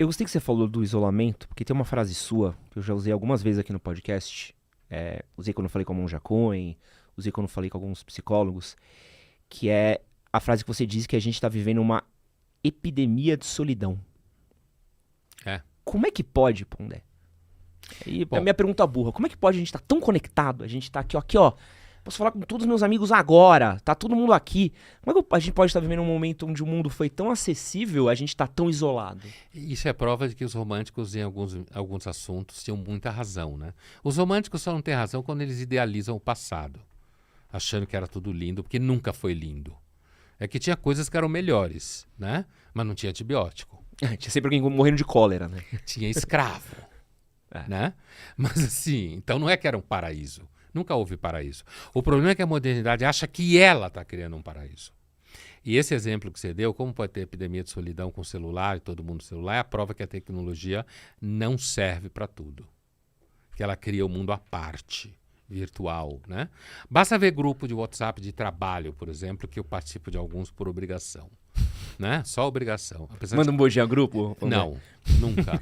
Eu gostei que você falou do isolamento, porque tem uma frase sua, que eu já usei algumas vezes aqui no podcast. Usei quando eu falei com a Monja Coen, usei quando eu falei com alguns psicólogos, que é a frase que você diz que a gente tá vivendo uma epidemia de solidão. É. Como é que pode, Pondé? E a Bom, minha pergunta burra, como é que pode a gente estar tão conectado? A gente tá aqui, ó. Posso falar com todos os meus amigos agora, tá todo mundo aqui. Como é que a gente pode estar vivendo um momento onde o mundo foi tão acessível, a gente tá tão isolado? isso é prova de que os românticos, em alguns assuntos, tinham muita razão, né? Os românticos só não têm razão quando eles idealizam o passado, achando que era tudo lindo, porque nunca foi lindo. É que tinha coisas que eram melhores, né? Mas não tinha antibiótico. Tinha sempre alguém morrendo de cólera, né? Tinha escravo, É. né? Mas assim, então não é que era um paraíso. Nunca houve paraíso. O problema é que a modernidade acha que ela está criando um paraíso. E esse exemplo que você deu, como pode ter epidemia de solidão com celular e todo mundo celular, é a prova que a tecnologia não serve para tudo. Que ela cria um mundo à parte, virtual, né? Basta ver grupo de WhatsApp de trabalho, por exemplo, que eu participo de alguns por obrigação, né? Só obrigação. Apesar Manda um bom dia grupo? Pondé? Não, nunca.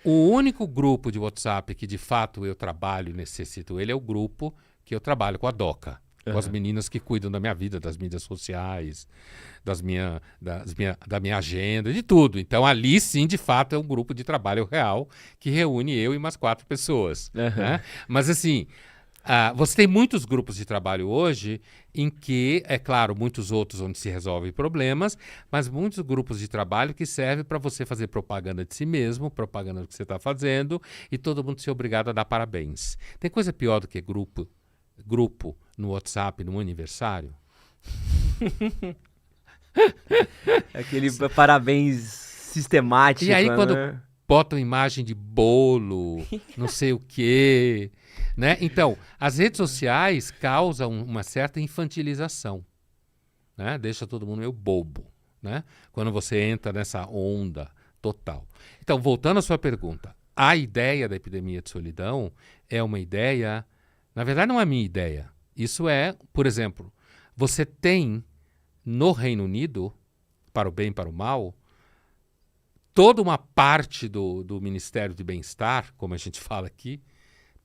O único grupo de WhatsApp que de fato eu trabalho e necessito ele é o grupo que eu trabalho com a Doca. Com as meninas que cuidam da minha vida, das mídias sociais, da minha agenda, de tudo. Então ali sim, de fato, é um grupo de trabalho real que reúne eu e umas 4 pessoas. Né? Mas assim, você tem muitos grupos de trabalho hoje em que, é claro, muitos outros onde se resolvem problemas, mas muitos grupos de trabalho que servem para você fazer propaganda de si mesmo, propaganda do que você está fazendo, e todo mundo ser obrigado a dar parabéns. Tem coisa pior do que grupo no WhatsApp, num aniversário? Aquele parabéns sistemático, E aí quando né? botam imagem de bolo, não sei o quê, né? Então, as redes sociais causam uma certa infantilização, né? Deixa todo mundo meio bobo, né? Quando você entra nessa onda total. Então, voltando à sua pergunta, a ideia da epidemia de solidão é uma ideia, na verdade não é a minha ideia. Isso é, por exemplo, você tem no Reino Unido, para o bem e para o mal, toda uma parte do Ministério de Bem-Estar, como a gente fala aqui,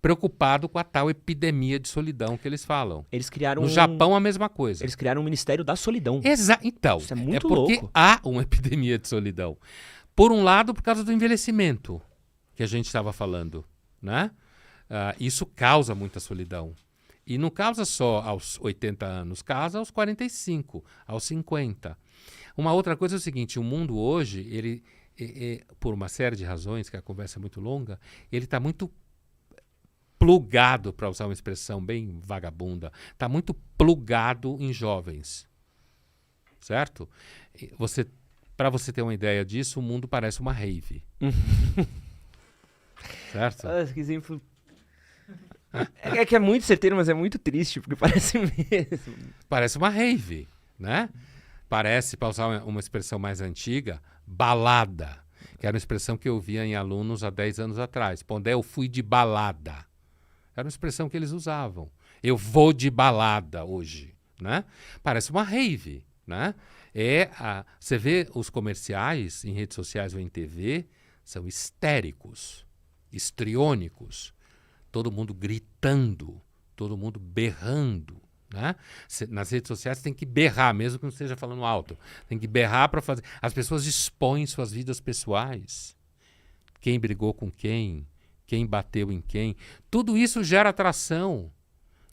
preocupado com a tal epidemia de solidão que eles falam. Eles criaram No Japão, a mesma coisa. Eles criaram um Ministério da Solidão. Então, Isso é muito porque louco. há uma epidemia de solidão. Por um lado, por causa do envelhecimento, que a gente estava falando, né? Isso causa muita solidão. E não causa só aos 80 anos, causa aos 45, aos 50. Uma outra coisa é o seguinte, o mundo hoje, ele, por uma série de razões, que a conversa é muito longa, ele está muito plugado, para usar uma expressão bem vagabunda, está muito plugado em jovens. Certo? Para você ter uma ideia disso, o mundo parece uma rave. Certo? Que exemplo. É que é muito certeiro, mas é muito triste, porque parece mesmo. Parece uma rave, né? Parece, para usar uma expressão mais antiga, balada, que era uma expressão que eu via em alunos há 10 anos atrás. Pondé, eu fui de balada. Era uma expressão que eles usavam. Eu vou de balada hoje, né? Parece uma rave, né? Você vê os comerciais em redes sociais ou em TV, são histéricos, histriônicos, todo mundo gritando, todo mundo berrando, né? Nas redes sociais tem que berrar, mesmo que não esteja falando alto. Tem que berrar para fazer. As pessoas expõem suas vidas pessoais. Quem brigou com quem bateu em quem. Tudo isso gera atração,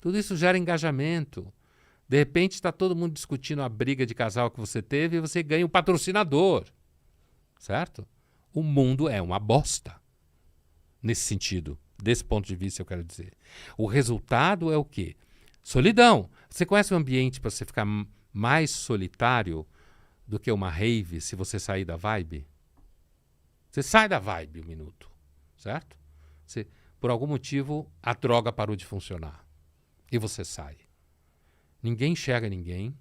tudo isso gera engajamento. De repente está todo mundo discutindo a briga de casal que você teve e você ganha um patrocinador, certo? O mundo é uma bosta, nesse sentido, desse ponto de vista eu quero dizer. O resultado é o quê? Solidão. Você conhece um ambiente para você ficar mais solitário do que uma rave se você sair da vibe? Você sai da vibe um minuto, certo? Por algum motivo, a droga parou de funcionar e você sai. Ninguém enxerga ninguém,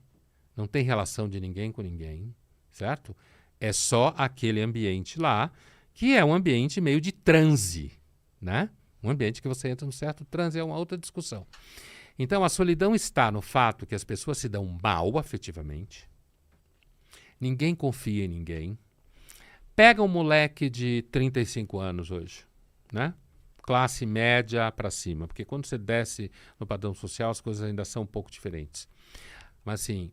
não tem relação de ninguém com ninguém, certo? É só aquele ambiente lá, que é um ambiente meio de transe, né? Um ambiente que você entra num certo transe, é uma outra discussão. Então, a solidão está no fato que as pessoas se dão mal afetivamente, ninguém confia em ninguém, pega um moleque de 35 anos hoje, né? Classe média para cima, porque quando você desce no padrão social, as coisas ainda são um pouco diferentes. Mas assim,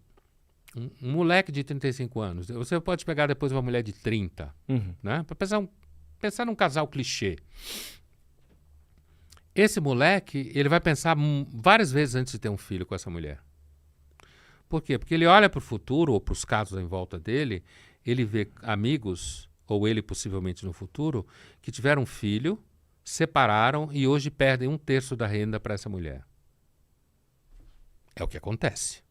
um moleque de 35 anos, você pode pegar depois uma mulher de 30, né? Para pensar num casal clichê. Esse moleque, ele vai pensar várias vezes antes de ter um filho com essa mulher. Por quê? Porque ele olha para o futuro, ou para os casos em volta dele, ele vê amigos, ou ele possivelmente no futuro, que tiveram um filho, separaram e hoje perdem 1/3 da renda para essa mulher. É o que acontece,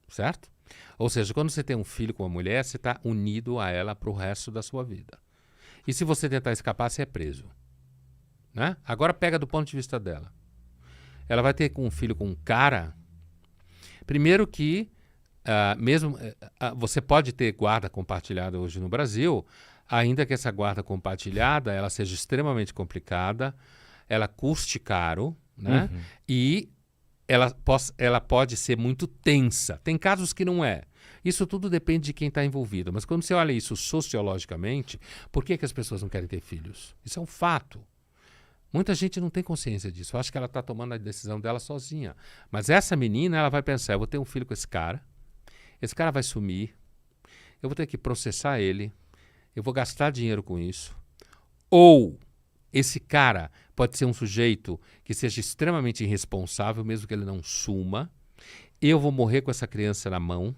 certo? Ou seja, quando você tem um filho com uma mulher, você está unido a ela para o resto da sua vida. E se você tentar escapar, você é preso. Né? Agora pega do ponto de vista dela. Ela vai ter um filho com um cara. Primeiro que você pode ter guarda compartilhada hoje no Brasil, ainda que essa guarda compartilhada ela seja extremamente complicada, ela custe caro, né? E ela pode ser muito tensa. Tem casos que não é. Isso tudo depende de quem está envolvido. Mas quando você olha isso sociologicamente, por que as pessoas não querem ter filhos? Isso é um fato. Muita gente não tem consciência disso. Eu acho que ela está tomando a decisão dela sozinha. Mas essa menina, ela vai pensar, eu vou ter um filho com esse cara vai sumir, eu vou ter que processar ele, eu vou gastar dinheiro com isso. Ou esse cara pode ser um sujeito que seja extremamente irresponsável, mesmo que ele não suma. Eu vou morrer com essa criança na mão.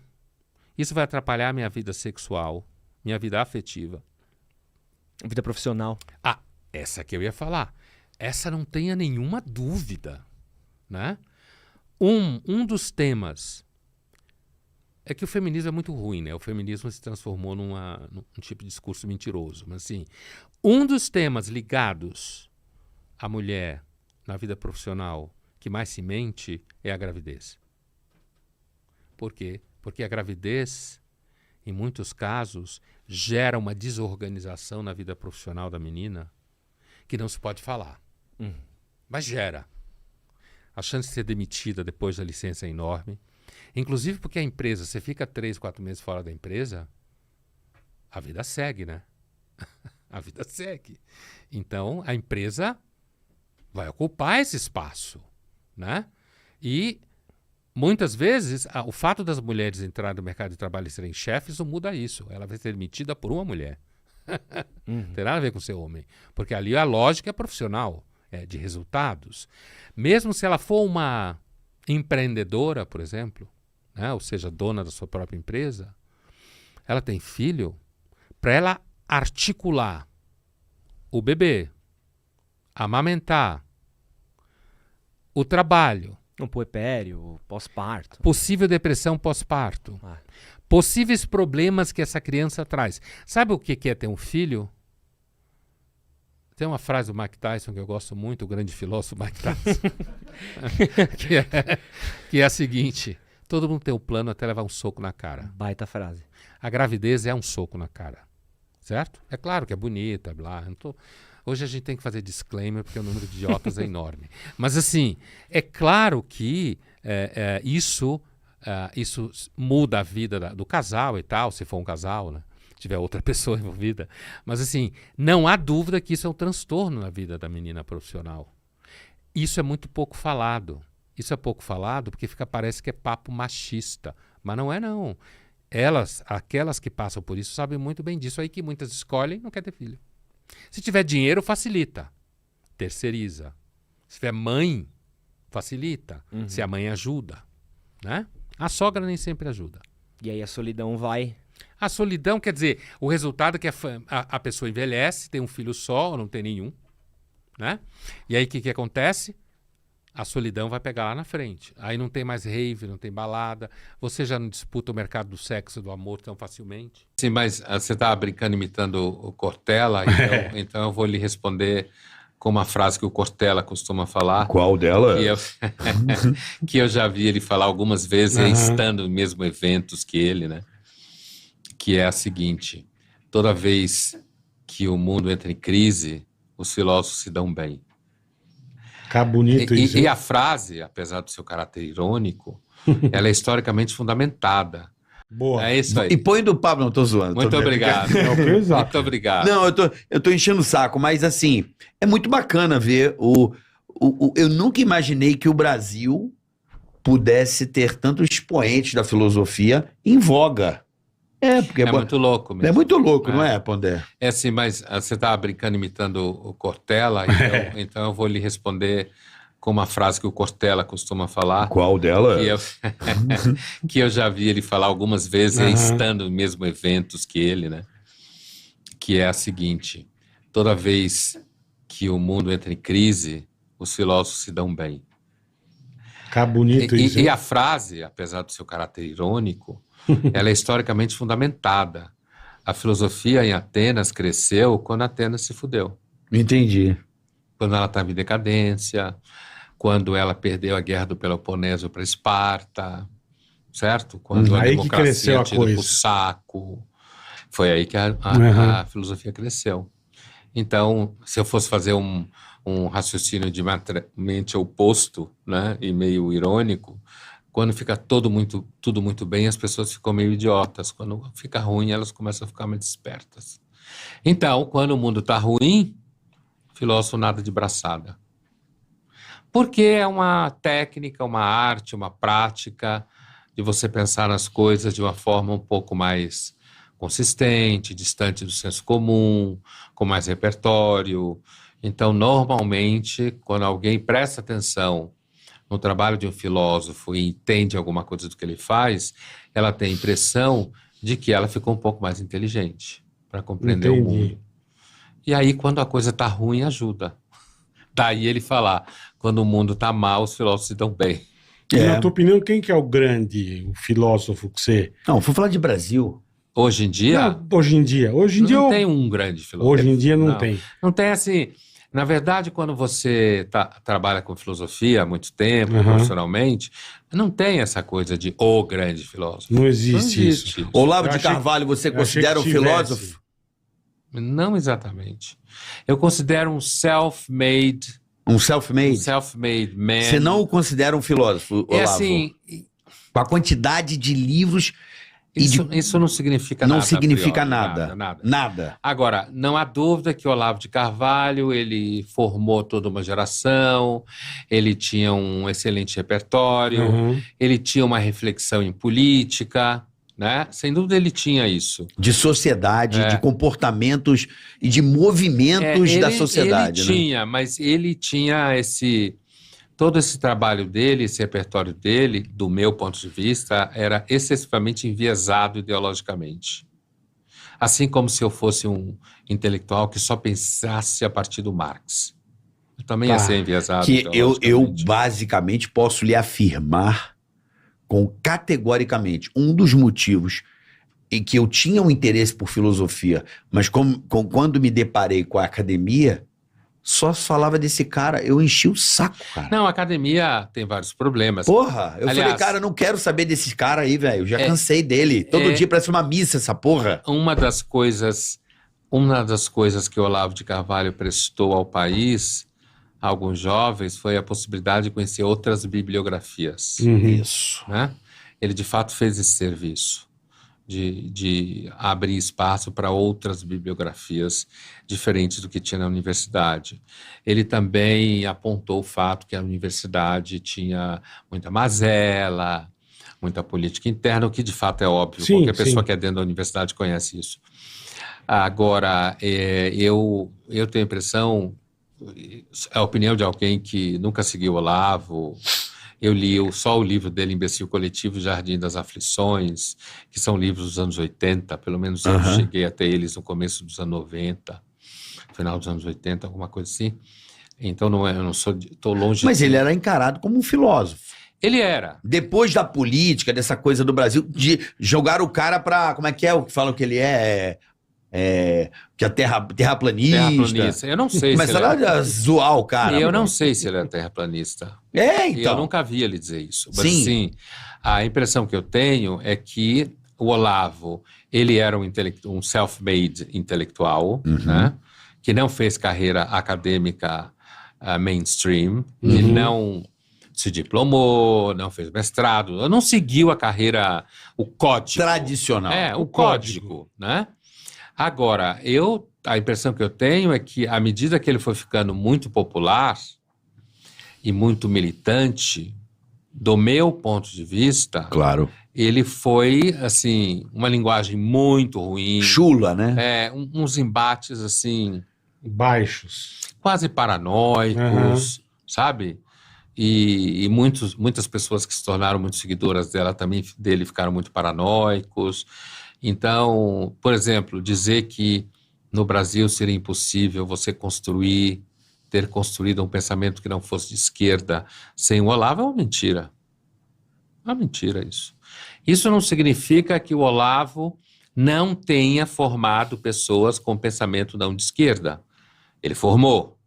Isso vai atrapalhar minha vida sexual, minha vida afetiva. Vida profissional. Ah, essa que eu ia falar. Essa não tenha nenhuma dúvida, né? Um dos temas é que o feminismo é muito ruim, né? O feminismo se transformou num tipo de discurso mentiroso. Mas, assim, um dos temas ligados à mulher na vida profissional que mais se mente é a gravidez. Por quê? Porque a gravidez, em muitos casos, gera uma desorganização na vida profissional da menina que não se pode falar. Mas gera. A chance de ser demitida depois da licença é enorme. Inclusive porque a empresa, você fica 3, 4 meses fora da empresa, a vida segue, né? A vida segue. Então, a empresa vai ocupar esse espaço, né? E, muitas vezes, o fato das mulheres entrarem no mercado de trabalho e serem chefes não muda isso. Ela vai ser demitida por uma mulher. Não tem nada a ver com ser homem. Porque ali a lógica é profissional, é de resultados. Mesmo se ela for uma empreendedora, por exemplo, né? Ou seja, dona da sua própria empresa, ela tem filho, para ela articular o bebê, amamentar, o trabalho, Um puerpério, pós-parto. possível depressão pós-parto, possíveis problemas que essa criança traz. Sabe o que é ter um filho? Tem uma frase do Mike Tyson que eu gosto muito, o grande filósofo Mike Tyson, que é a seguinte: todo mundo tem um plano até levar um soco na cara. Baita frase. A gravidez é um soco na cara, certo? É claro que é bonita, blá. Hoje a gente tem que fazer disclaimer porque o número de idiotas é enorme. Mas assim, é claro que isso muda a vida do casal e tal, se for um casal, né? Se tiver outra pessoa envolvida. Mas assim, não há dúvida que isso é um transtorno na vida da menina profissional. Isso é muito pouco falado. Isso é pouco falado porque parece que é papo machista. Mas não é, não. Aquelas que passam por isso, sabem muito bem disso. Aí que muitas escolhem não quer ter filho. Se tiver dinheiro, facilita. Terceiriza. Se tiver mãe, facilita. Se a mãe ajuda, né? A sogra nem sempre ajuda. E aí a solidão vai... A solidão, quer dizer, o resultado é que a pessoa envelhece, tem um filho só ou não tem nenhum, né? E aí o que acontece? A solidão vai pegar lá na frente. Aí não tem mais rave, não tem balada. Você já não disputa o mercado do sexo, do amor tão facilmente. Sim, mas você estava brincando imitando o Cortella, então eu vou lhe responder com uma frase que o Cortella costuma falar. Qual dela? Que eu já vi ele falar algumas vezes, estando no mesmo eventos que ele, né? Que é a seguinte: toda vez que o mundo entra em crise, os filósofos se dão bem. Tá bonito isso. E a frase, apesar do seu caráter irônico, ela é historicamente fundamentada. Boa. É isso aí. E põe do Pablo, não tô zoando. Muito obrigado. É o que eu exato. Muito obrigado. Não, eu tô enchendo o saco, mas assim, é muito bacana ver eu nunca imaginei que o Brasil pudesse ter tantos expoentes da filosofia em voga. Porque É muito louco mesmo. é muito louco, É. não é, Pondé? É assim, mas você estava brincando imitando o Cortella, então eu vou lhe responder com uma frase que o Cortella costuma falar, Qual dela? que eu já vi ele falar algumas vezes, estando em mesmo eventos que ele, né? Que é a seguinte: toda vez que o mundo entra em crise, os filósofos se dão bem. Ficar bonito isso. E a frase, apesar do seu caráter irônico, ela é historicamente fundamentada. A filosofia em Atenas cresceu quando Atenas se fudeu. Entendi. Quando ela estava em decadência, quando ela perdeu a guerra do Peloponeso para Esparta, certo? Quando a Aí que cresceu democracia a tira pro coisa. saco. Foi aí que a filosofia cresceu. Então, se eu fosse fazer um raciocínio diametralmente oposto, né, e meio irônico, quando fica tudo muito bem, as pessoas ficam meio idiotas. Quando fica ruim, elas começam a ficar mais espertas. Então, quando o mundo está ruim, filósofo nada de braçada. Porque é uma técnica, uma arte, uma prática de você pensar nas coisas de uma forma um pouco mais consistente, distante do senso comum, com mais repertório. Então, normalmente, quando alguém presta atenção no trabalho de um filósofo e entende alguma coisa do que ele faz, ela tem a impressão de que ela ficou um pouco mais inteligente para compreender o mundo. E aí, quando a coisa está ruim, ajuda. Daí ele falar, quando o mundo está mal, os filósofos se dão bem. E na tua opinião, quem que é o grande filósofo que você... Não, fui falar de Brasil. Hoje em dia... Não, hoje em dia não tem um grande filósofo. Hoje em dia não tem. Não tem assim... Na verdade, quando você trabalha com filosofia há muito tempo, profissionalmente, não tem essa coisa de o grande filósofo. Não existe isso. Olavo de Carvalho, você considera um filósofo? Não exatamente. Eu considero um self-made... Um self-made? Self-made man. Você não o considera um filósofo, Olavo? É assim... Com a quantidade de livros... Isso não significa nada. Não significa nada. Nada. Agora, não há dúvida que Olavo de Carvalho, ele formou toda uma geração, ele tinha um excelente repertório, ele tinha uma reflexão em política, né? Sem dúvida ele tinha isso. De sociedade, de comportamentos e de movimentos da sociedade. Ele tinha, mas ele tinha todo esse trabalho dele, esse repertório dele, do meu ponto de vista, era excessivamente enviesado ideologicamente. Assim como se eu fosse um intelectual que só pensasse a partir do Marx. Eu também ia ser enviesado ideologicamente. Eu basicamente posso lhe afirmar categoricamente um dos motivos em que eu tinha um interesse por filosofia, mas quando me deparei com a academia, só falava desse cara, eu enchi o saco, cara. Não, a academia tem vários problemas. Porra, eu falei, cara, eu não quero saber desse cara aí, velho, já cansei dele. Todo dia parece uma missa essa porra. Uma das coisas que o Olavo de Carvalho prestou ao país, a alguns jovens, foi a possibilidade de conhecer outras bibliografias. Isso. Né? Ele, de fato, fez esse serviço. De abrir espaço para outras bibliografias diferentes do que tinha na universidade. Ele também apontou o fato que a universidade tinha muita mazela, muita política interna, o que de fato é óbvio, qualquer pessoa que é dentro da universidade conhece isso. Agora, eu tenho a impressão, a opinião de alguém que nunca seguiu o Olavo. Eu li só o livro dele, Imbecil Coletivo, Jardim das Aflições, que são livros dos anos 80, pelo menos eu cheguei até eles no começo dos anos 90, final dos anos 80, alguma coisa assim. Então eu não sou, estou longe. Mas ele era encarado como um filósofo. Ele era. Depois da política, dessa coisa do Brasil, de jogar o cara pra, como é que falam que ele que é terraplanista. Terraplanista. Eu não sei se ele era zoar o cara. Eu não sei se ele é terraplanista. Então. Eu nunca vi ele dizer isso. Mas sim, a impressão que eu tenho é que o Olavo, ele era um self-made intelectual, né? Que não fez carreira acadêmica mainstream, que não se diplomou, não fez mestrado, não seguiu a carreira, o código. Tradicional. O código, né? Agora, a impressão que eu tenho é que, à medida que ele foi ficando muito popular e muito militante, do meu ponto de vista, Claro. ele foi, assim, uma linguagem muito ruim. Chula, né? Uns embates, assim, Baixos. quase paranoicos, sabe? E muitas pessoas que se tornaram muito seguidoras dele ficaram muito paranoicos. Então, por exemplo, dizer que no Brasil seria impossível você ter construído um pensamento que não fosse de esquerda sem o Olavo é uma mentira. É uma mentira isso. Isso não significa que o Olavo não tenha formado pessoas com pensamento não de esquerda. Ele formou.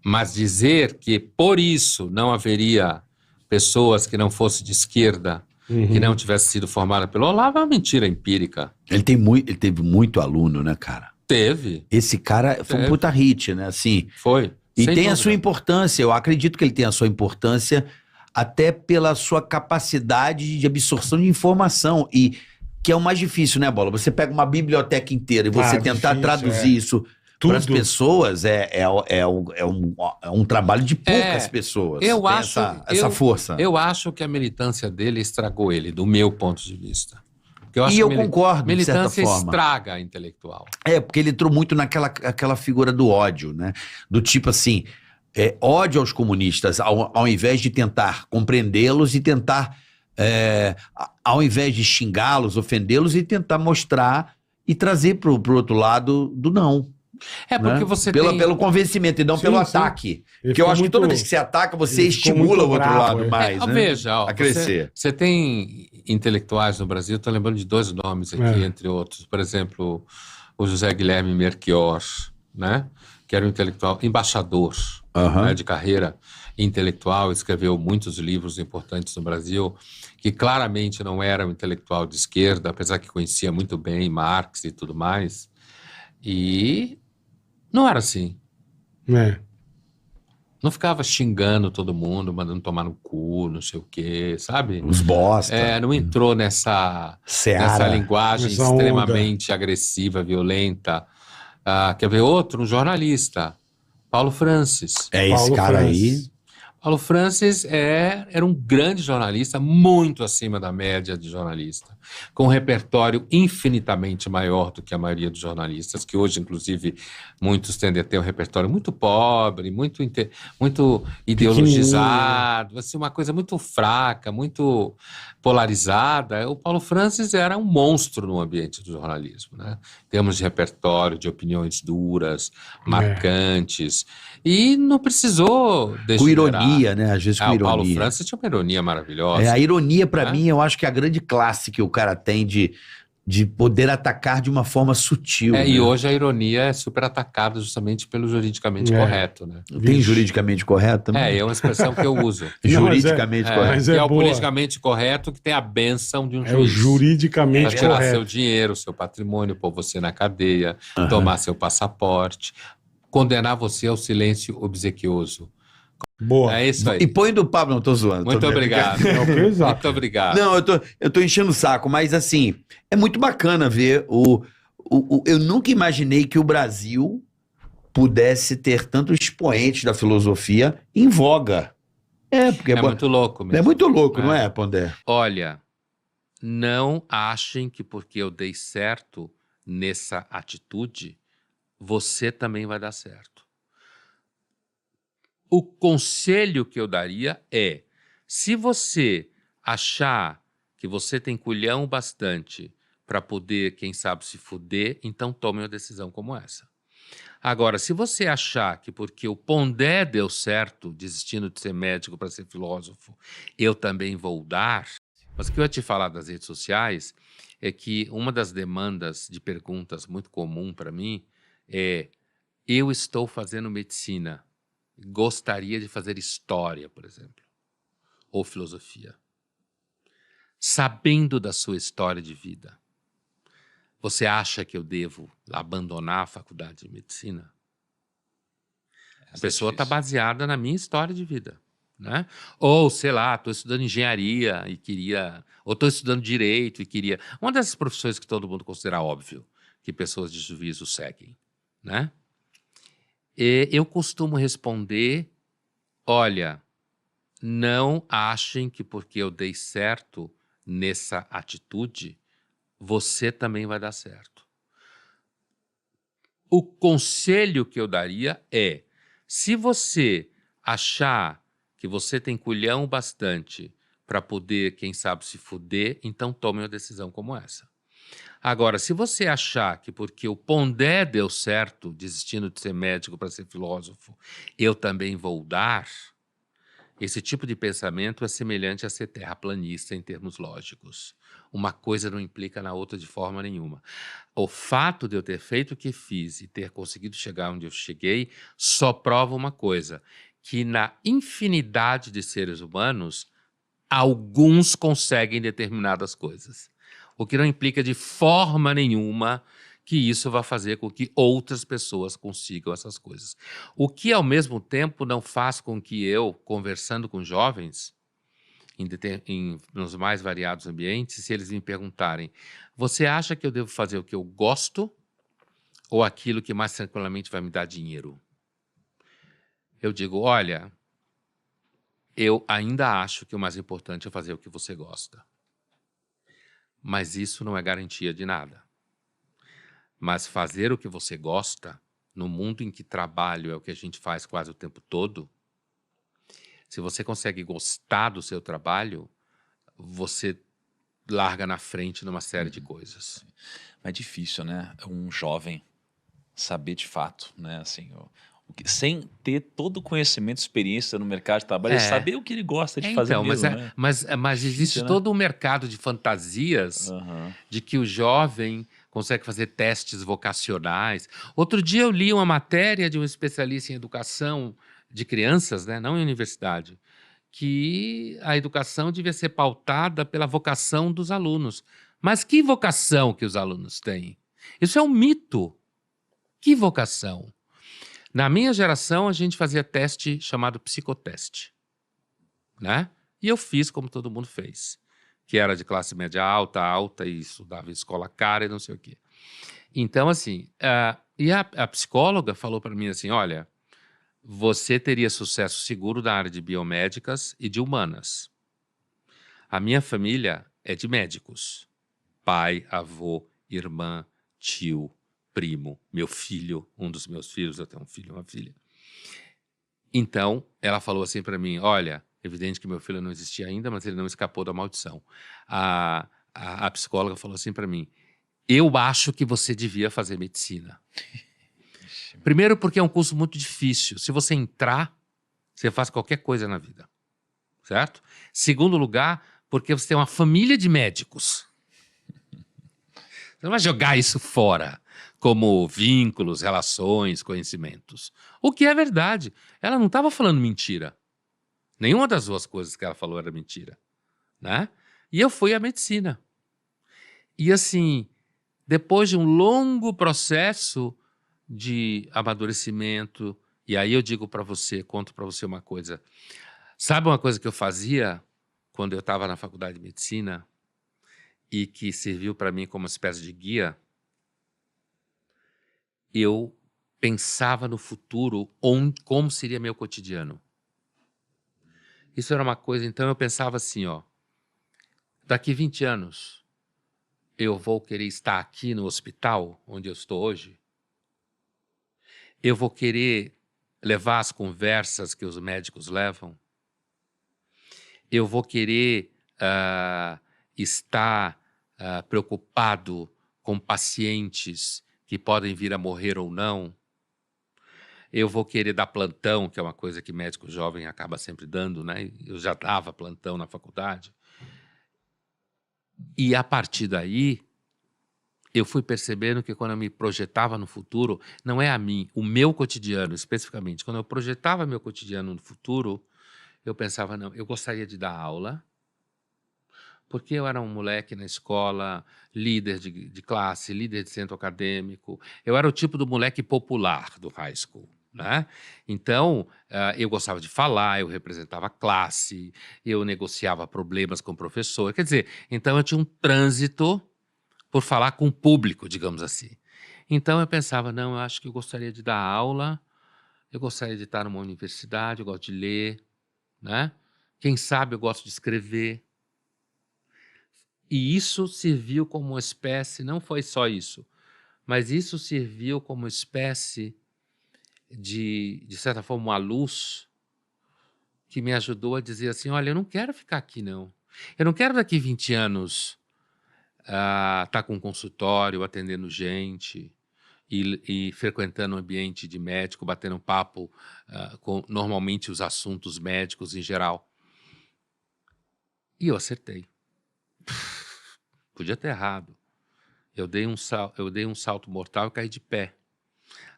Mas dizer que por isso não haveria pessoas que não fossem de esquerda, que não tivessem sido formadas pelo Olavo, é uma mentira empírica. Ele teve muito aluno, né, cara? Teve. Esse cara foi um puta hit, né? Assim, Foi. e Sem tem a dúvida. sua importância. Eu acredito que ele tem a sua importância até pela sua capacidade de absorção de informação. E que é o mais difícil, né, Bola? Você pega uma biblioteca inteira e você tentar difícil, traduzir isso para as Tudo. pessoas é um trabalho de poucas pessoas. eu Tem acho- essa força. Eu acho que a militância dele estragou ele, do meu ponto de vista. Porque eu acho E eu que concordo, de certa militância forma. estraga a intelectual. Porque ele entrou muito aquela figura do ódio, né? Do tipo assim, ódio aos comunistas, ao invés de tentar compreendê-los e tentar, ao invés de xingá-los, ofendê-los e tentar mostrar e trazer pro outro lado do não. Porque né? você Pelo convencimento e não Sim, pelo sim. ataque. Ele Porque eu ficou acho que toda muito- vez que você ataca, você ele ficou estimula muito o outro bravo, lado mais, né? Veja, A crescer. Você tem intelectuais no Brasil, estou lembrando de 2 nomes aqui, entre outros. Por exemplo, o José Guilherme Melchior, né? Que era um intelectual, embaixador, Aham. né, de carreira intelectual, escreveu muitos livros importantes no Brasil, que claramente não era um intelectual de esquerda, apesar que conhecia muito bem Marx e tudo mais. E não era assim. Não ficava xingando todo mundo, mandando tomar no cu, não sei o quê, sabe? Os bosta. Não entrou nessa Seara. linguagem Nessa onda. extremamente agressiva, violenta. Quer ver outro? Um jornalista, Paulo Francis. Esse Paulo cara Francis. aí. Paulo Francis era um grande jornalista, muito acima da média de jornalista, com um repertório infinitamente maior do que a maioria dos jornalistas, que hoje, inclusive, muitos tendem a ter um repertório muito pobre, muito ideologizado, assim, uma coisa muito fraca, muito polarizada. O Paulo Francis era um monstro no ambiente do jornalismo, né? Em termos de repertório, de opiniões duras, marcantes, e não precisou Com degenerar. ironia, né? Às vezes com O ironia. Paulo Francis tinha uma ironia maravilhosa. A ironia, pra É. mim, eu acho que é a grande classe que o cara tem de poder atacar de uma forma sutil. né? E hoje a ironia é super atacada justamente pelo juridicamente correto, né? Tem juridicamente correto também? É uma expressão que eu uso. Juridicamente Não, correto. mas Que é o boa. politicamente correto que tem a benção de um É o juiz. Para juridicamente tirar seu correto. dinheiro, seu patrimônio, pôr você na cadeia, tomar seu passaporte, condenar você ao silêncio obsequioso. Boa. É isso aí. E põe do Pablo, não tô zoando. Muito tô obrigado. É o que é exato. Muito obrigado. Não, eu tô enchendo o saco, mas assim, é muito bacana ver eu nunca imaginei que o Brasil pudesse ter tanto expoente da filosofia em voga. Porque É muito louco mesmo. é muito louco, É. não é, Pondé? Olha, não achem que porque eu dei certo nessa atitude, você também vai dar certo. O conselho que eu daria é: se você achar que você tem culhão bastante para poder, quem sabe, se fuder, então tome uma decisão como essa. Agora, se você achar que porque o Pondé deu certo, desistindo de ser médico para ser filósofo, eu também vou dar. Mas o que eu ia te falar das redes sociais é que uma das demandas de perguntas muito comum para mim é: eu estou fazendo medicina, gostaria de fazer história, por exemplo, ou filosofia. Sabendo da sua história de vida, você acha que eu devo abandonar a faculdade de medicina? A pessoa está baseada na minha história de vida. né? Ou, sei lá, estou estudando engenharia e queria... Ou estou estudando direito e queria... Uma dessas profissões que todo mundo considera óbvio que pessoas de juízo seguem, né? E eu costumo responder, olha, não achem que porque eu dei certo nessa atitude, você também vai dar certo. O conselho que eu daria é, se você achar que você tem culhão bastante para poder, quem sabe, se fuder, então tome uma decisão como essa. Agora, se você achar que porque o Pondé deu certo, desistindo de ser médico para ser filósofo, eu também vou dar, esse tipo de pensamento é semelhante a ser terraplanista em termos lógicos. Uma coisa não implica na outra de forma nenhuma. O fato de eu ter feito o que fiz e ter conseguido chegar onde eu cheguei só prova uma coisa, que na infinidade de seres humanos, alguns conseguem determinadas coisas. O que não implica de forma nenhuma que isso vai fazer com que outras pessoas consigam essas coisas. O que, ao mesmo tempo, não faz com que eu, conversando com jovens, nos mais variados ambientes, se eles me perguntarem, você acha que eu devo fazer o que eu gosto ou aquilo que mais tranquilamente vai me dar dinheiro? Eu digo, olha, eu ainda acho que o mais importante é fazer o que você gosta. Mas isso não é garantia de nada. Mas fazer o que você gosta, no mundo em que trabalho é o que a gente faz quase o tempo todo, se você consegue gostar do seu trabalho, você larga na frente numa série de coisas. Mas é difícil, né? Um jovem saber de fato, né? Assim, sem ter todo o conhecimento, experiência no mercado de trabalho, ele saber o que ele gosta de fazer mesmo, né? Mas existe Difícil, né? todo um mercado de fantasias de que o jovem consegue fazer testes vocacionais. Outro dia eu li uma matéria de um especialista em educação de crianças, né, não em universidade, que a educação devia ser pautada pela vocação dos alunos. Mas que vocação que os alunos têm? Isso é um mito. Que vocação? Na minha geração, a gente fazia teste chamado psicoteste, né? E eu fiz como todo mundo fez, que era de classe média alta, e estudava em escola cara e não sei o quê. Então, assim, e a psicóloga falou para mim assim, olha, você teria sucesso seguro na área de biomédicas e de humanas. A minha família é de médicos. Pai, avô, irmã, tio, primo, meu filho, um dos meus filhos, eu tenho um filho e uma filha. Então, ela falou assim para mim, olha, evidente que meu filho não existia ainda, mas ele não escapou da maldição. A psicóloga falou assim para mim, eu acho que você devia fazer medicina. Primeiro porque é um curso muito difícil. Se você entrar, você faz qualquer coisa na vida. Certo? Segundo lugar, porque você tem uma família de médicos. Você não vai jogar isso fora como vínculos, relações, conhecimentos. O que é verdade. Ela não estava falando mentira. Nenhuma das duas coisas que ela falou era mentira. Né? E eu fui à medicina. E assim, depois de um longo processo de amadurecimento, e aí eu digo para você, conto para você uma coisa. Sabe uma coisa que eu fazia quando eu estava na faculdade de medicina e que serviu para mim como uma espécie de guia? Eu pensava no futuro, como seria meu cotidiano. Isso era uma coisa, então eu pensava assim, ó, daqui 20 anos eu vou querer estar aqui no hospital onde eu estou hoje? Eu vou querer levar as conversas que os médicos levam? Eu vou querer estar preocupado com pacientes que podem vir a morrer ou não? Eu vou querer dar plantão, que é uma coisa que médico jovem acaba sempre dando, né? Eu já dava plantão na faculdade. E a partir daí, eu fui percebendo que quando eu me projetava no futuro, não é a mim, o meu cotidiano especificamente, quando eu projetava meu cotidiano no futuro, eu pensava, não, eu gostaria de dar aula, porque eu era um moleque na escola, líder de classe, líder de centro acadêmico. Eu era o tipo do moleque popular do high school, né? Então, eu gostava de falar, eu representava a classe, eu negociava problemas com o professor. Quer dizer, então eu tinha um trânsito por falar com o público, digamos assim. Então eu pensava, não, eu acho que eu gostaria de dar aula, eu gostaria de estar numa universidade, eu gosto de ler, né? Quem sabe eu gosto de escrever. E isso serviu como uma espécie, não foi só isso, mas isso serviu como espécie de certa forma, uma luz que me ajudou a dizer assim, olha, eu não quero ficar aqui, não. Eu não quero daqui 20 anos estar com um consultório, atendendo gente e frequentando um ambiente de médico, batendo um papo com normalmente os assuntos médicos em geral. E eu acertei. Podia ter errado. Eu dei um salto mortal e caí de pé.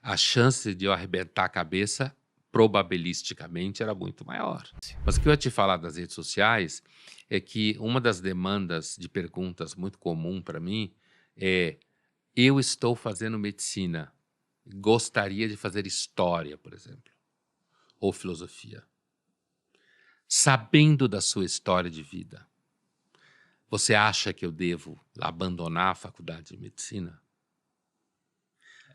A chance de eu arrebentar a cabeça, probabilisticamente, era muito maior. Mas o que eu ia te falar das redes sociais é que uma das demandas de perguntas muito comum para mim é: eu estou fazendo medicina, gostaria de fazer história, por exemplo, ou filosofia. Sabendo da sua história de vida, você acha que eu devo abandonar a faculdade de medicina?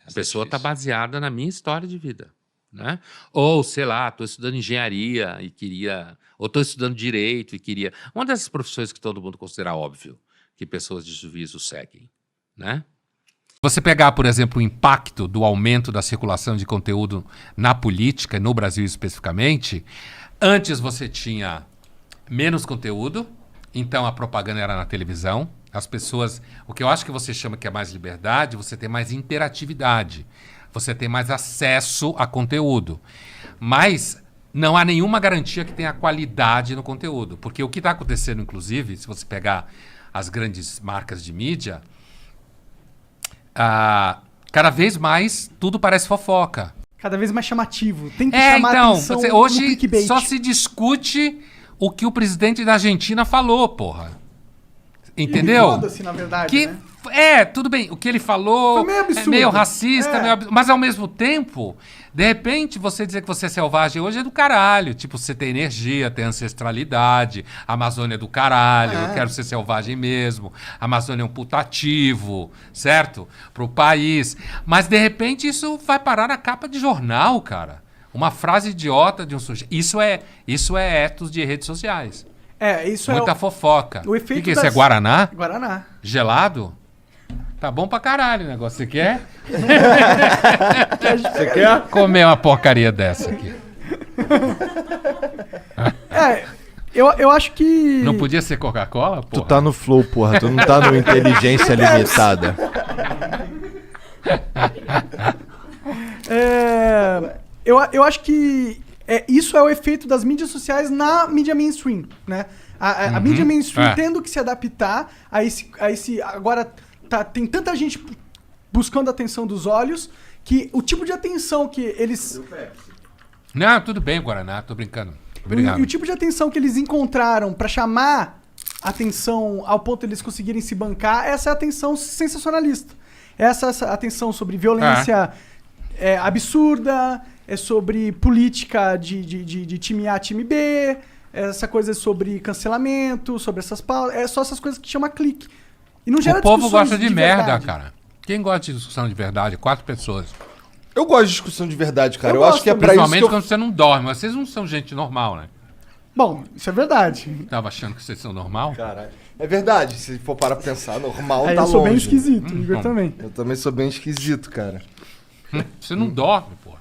A pessoa está baseada na minha história de vida, né? Ou, sei lá, estou estudando engenharia e queria... Ou estou estudando direito e queria... Uma dessas profissões que todo mundo considera óbvio que pessoas de juízo seguem, né? Você pegar, por exemplo, o impacto do aumento da circulação de conteúdo na política, no Brasil especificamente, antes você tinha menos conteúdo, então a propaganda era na televisão. As pessoas, o que eu acho que você chama que é mais liberdade, você tem mais interatividade, você tem mais acesso a conteúdo. Mas não há nenhuma garantia que tenha qualidade no conteúdo. Porque o que está acontecendo, inclusive, se você pegar as grandes marcas de mídia, cada vez mais tudo parece fofoca. Cada vez mais chamativo. Tem que chamar atenção hoje no clickbait. Só se discute o que o presidente da Argentina falou, porra. Entendeu? Foda-se, na verdade, né? Tudo bem. O que ele falou meio absurdo. é meio racista, mas ao mesmo tempo, de repente, você dizer que você é selvagem hoje é do caralho. Tipo, você tem energia, tem ancestralidade, a Amazônia é do caralho, eu quero ser selvagem mesmo. A Amazônia é um putativo, certo? Pro país. Mas, de repente, isso vai parar na capa de jornal, cara. Uma frase idiota de um sujeito. Isso é ethos de redes sociais. Isso muita fofoca. O efeito que isso é Guaraná? Guaraná. Gelado? Tá bom pra caralho o negócio. Você quer? Você quer? Comer uma porcaria dessa aqui. Eu acho que... Não podia ser Coca-Cola, porra? Tu tá no flow, porra. Tu não tá no inteligência limitada. Eu acho que isso é o efeito das mídias sociais na mídia mainstream, né? A mídia mainstream tendo que se adaptar agora tem tanta gente buscando a atenção dos olhos que o tipo de atenção que eles... Não, tudo bem, Guaraná, tô brincando. Obrigado. E o tipo de atenção que eles encontraram pra chamar atenção ao ponto de eles conseguirem se bancar, essa é a atenção sensacionalista. Essa atenção sobre violência absurda, é sobre política de time A, time B, essa coisa sobre cancelamento, sobre essas pautas, é só essas coisas que chama clique. E não gera o povo gosta de merda, verdade. Cara. Quem gosta de discussão de verdade? 4 pessoas. Eu gosto de discussão de verdade, cara. Eu gosto acho que é pra isso Principalmente que eu... quando você não dorme. Mas vocês não são gente normal, né? Bom, isso é verdade. Tava achando que vocês são normal? Caralho. É verdade, se for parar pra pensar, normal tá eu sou longe. bem esquisito, o Igor também. Eu também sou bem esquisito, cara. Você não dorme, pô.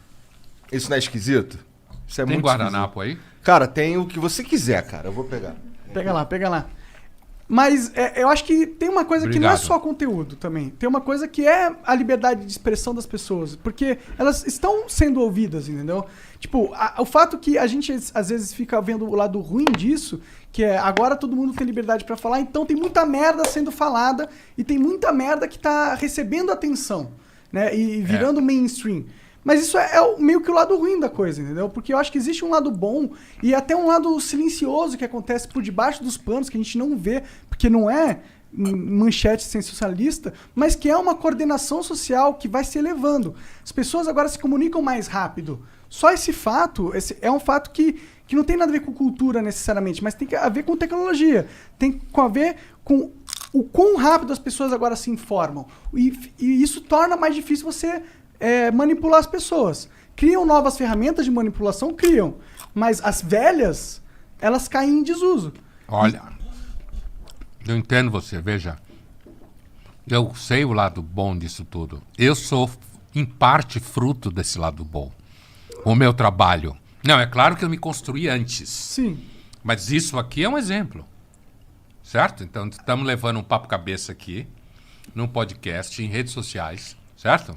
Isso não é esquisito? Isso é Tem muito guardanapo aí? Cara, tem o que você quiser, cara. Eu vou pegar. Pega lá. Mas eu acho que tem uma coisa que não é só conteúdo também. Tem uma coisa que é a liberdade de expressão das pessoas. Porque elas estão sendo ouvidas, entendeu? Tipo, o fato que a gente às vezes fica vendo o lado ruim disso, que é agora todo mundo tem liberdade pra falar, então tem muita merda sendo falada e tem muita merda que tá recebendo atenção, né? E virando mainstream. Mas isso meio que o lado ruim da coisa, entendeu? Porque eu acho que existe um lado bom e até um lado silencioso que acontece por debaixo dos panos, que a gente não vê, porque não é manchete sensacionalista, mas que é uma coordenação social que vai se elevando. As pessoas agora se comunicam mais rápido. Só esse fato, é um fato que não tem nada a ver com cultura necessariamente, mas tem a ver com tecnologia. Tem a ver com o quão rápido as pessoas agora se informam. E isso torna mais difícil você manipular as pessoas. Criam novas ferramentas de manipulação? Criam. Mas as velhas, elas caem em desuso. Olha, eu entendo você, veja. Eu sei o lado bom disso tudo. Eu sou, em parte, fruto desse lado bom. O meu trabalho. Não, é claro que eu me construí antes. Sim. Mas isso aqui é um exemplo. Certo? Então, estamos levando um papo cabeça aqui, num podcast, em redes sociais. Certo?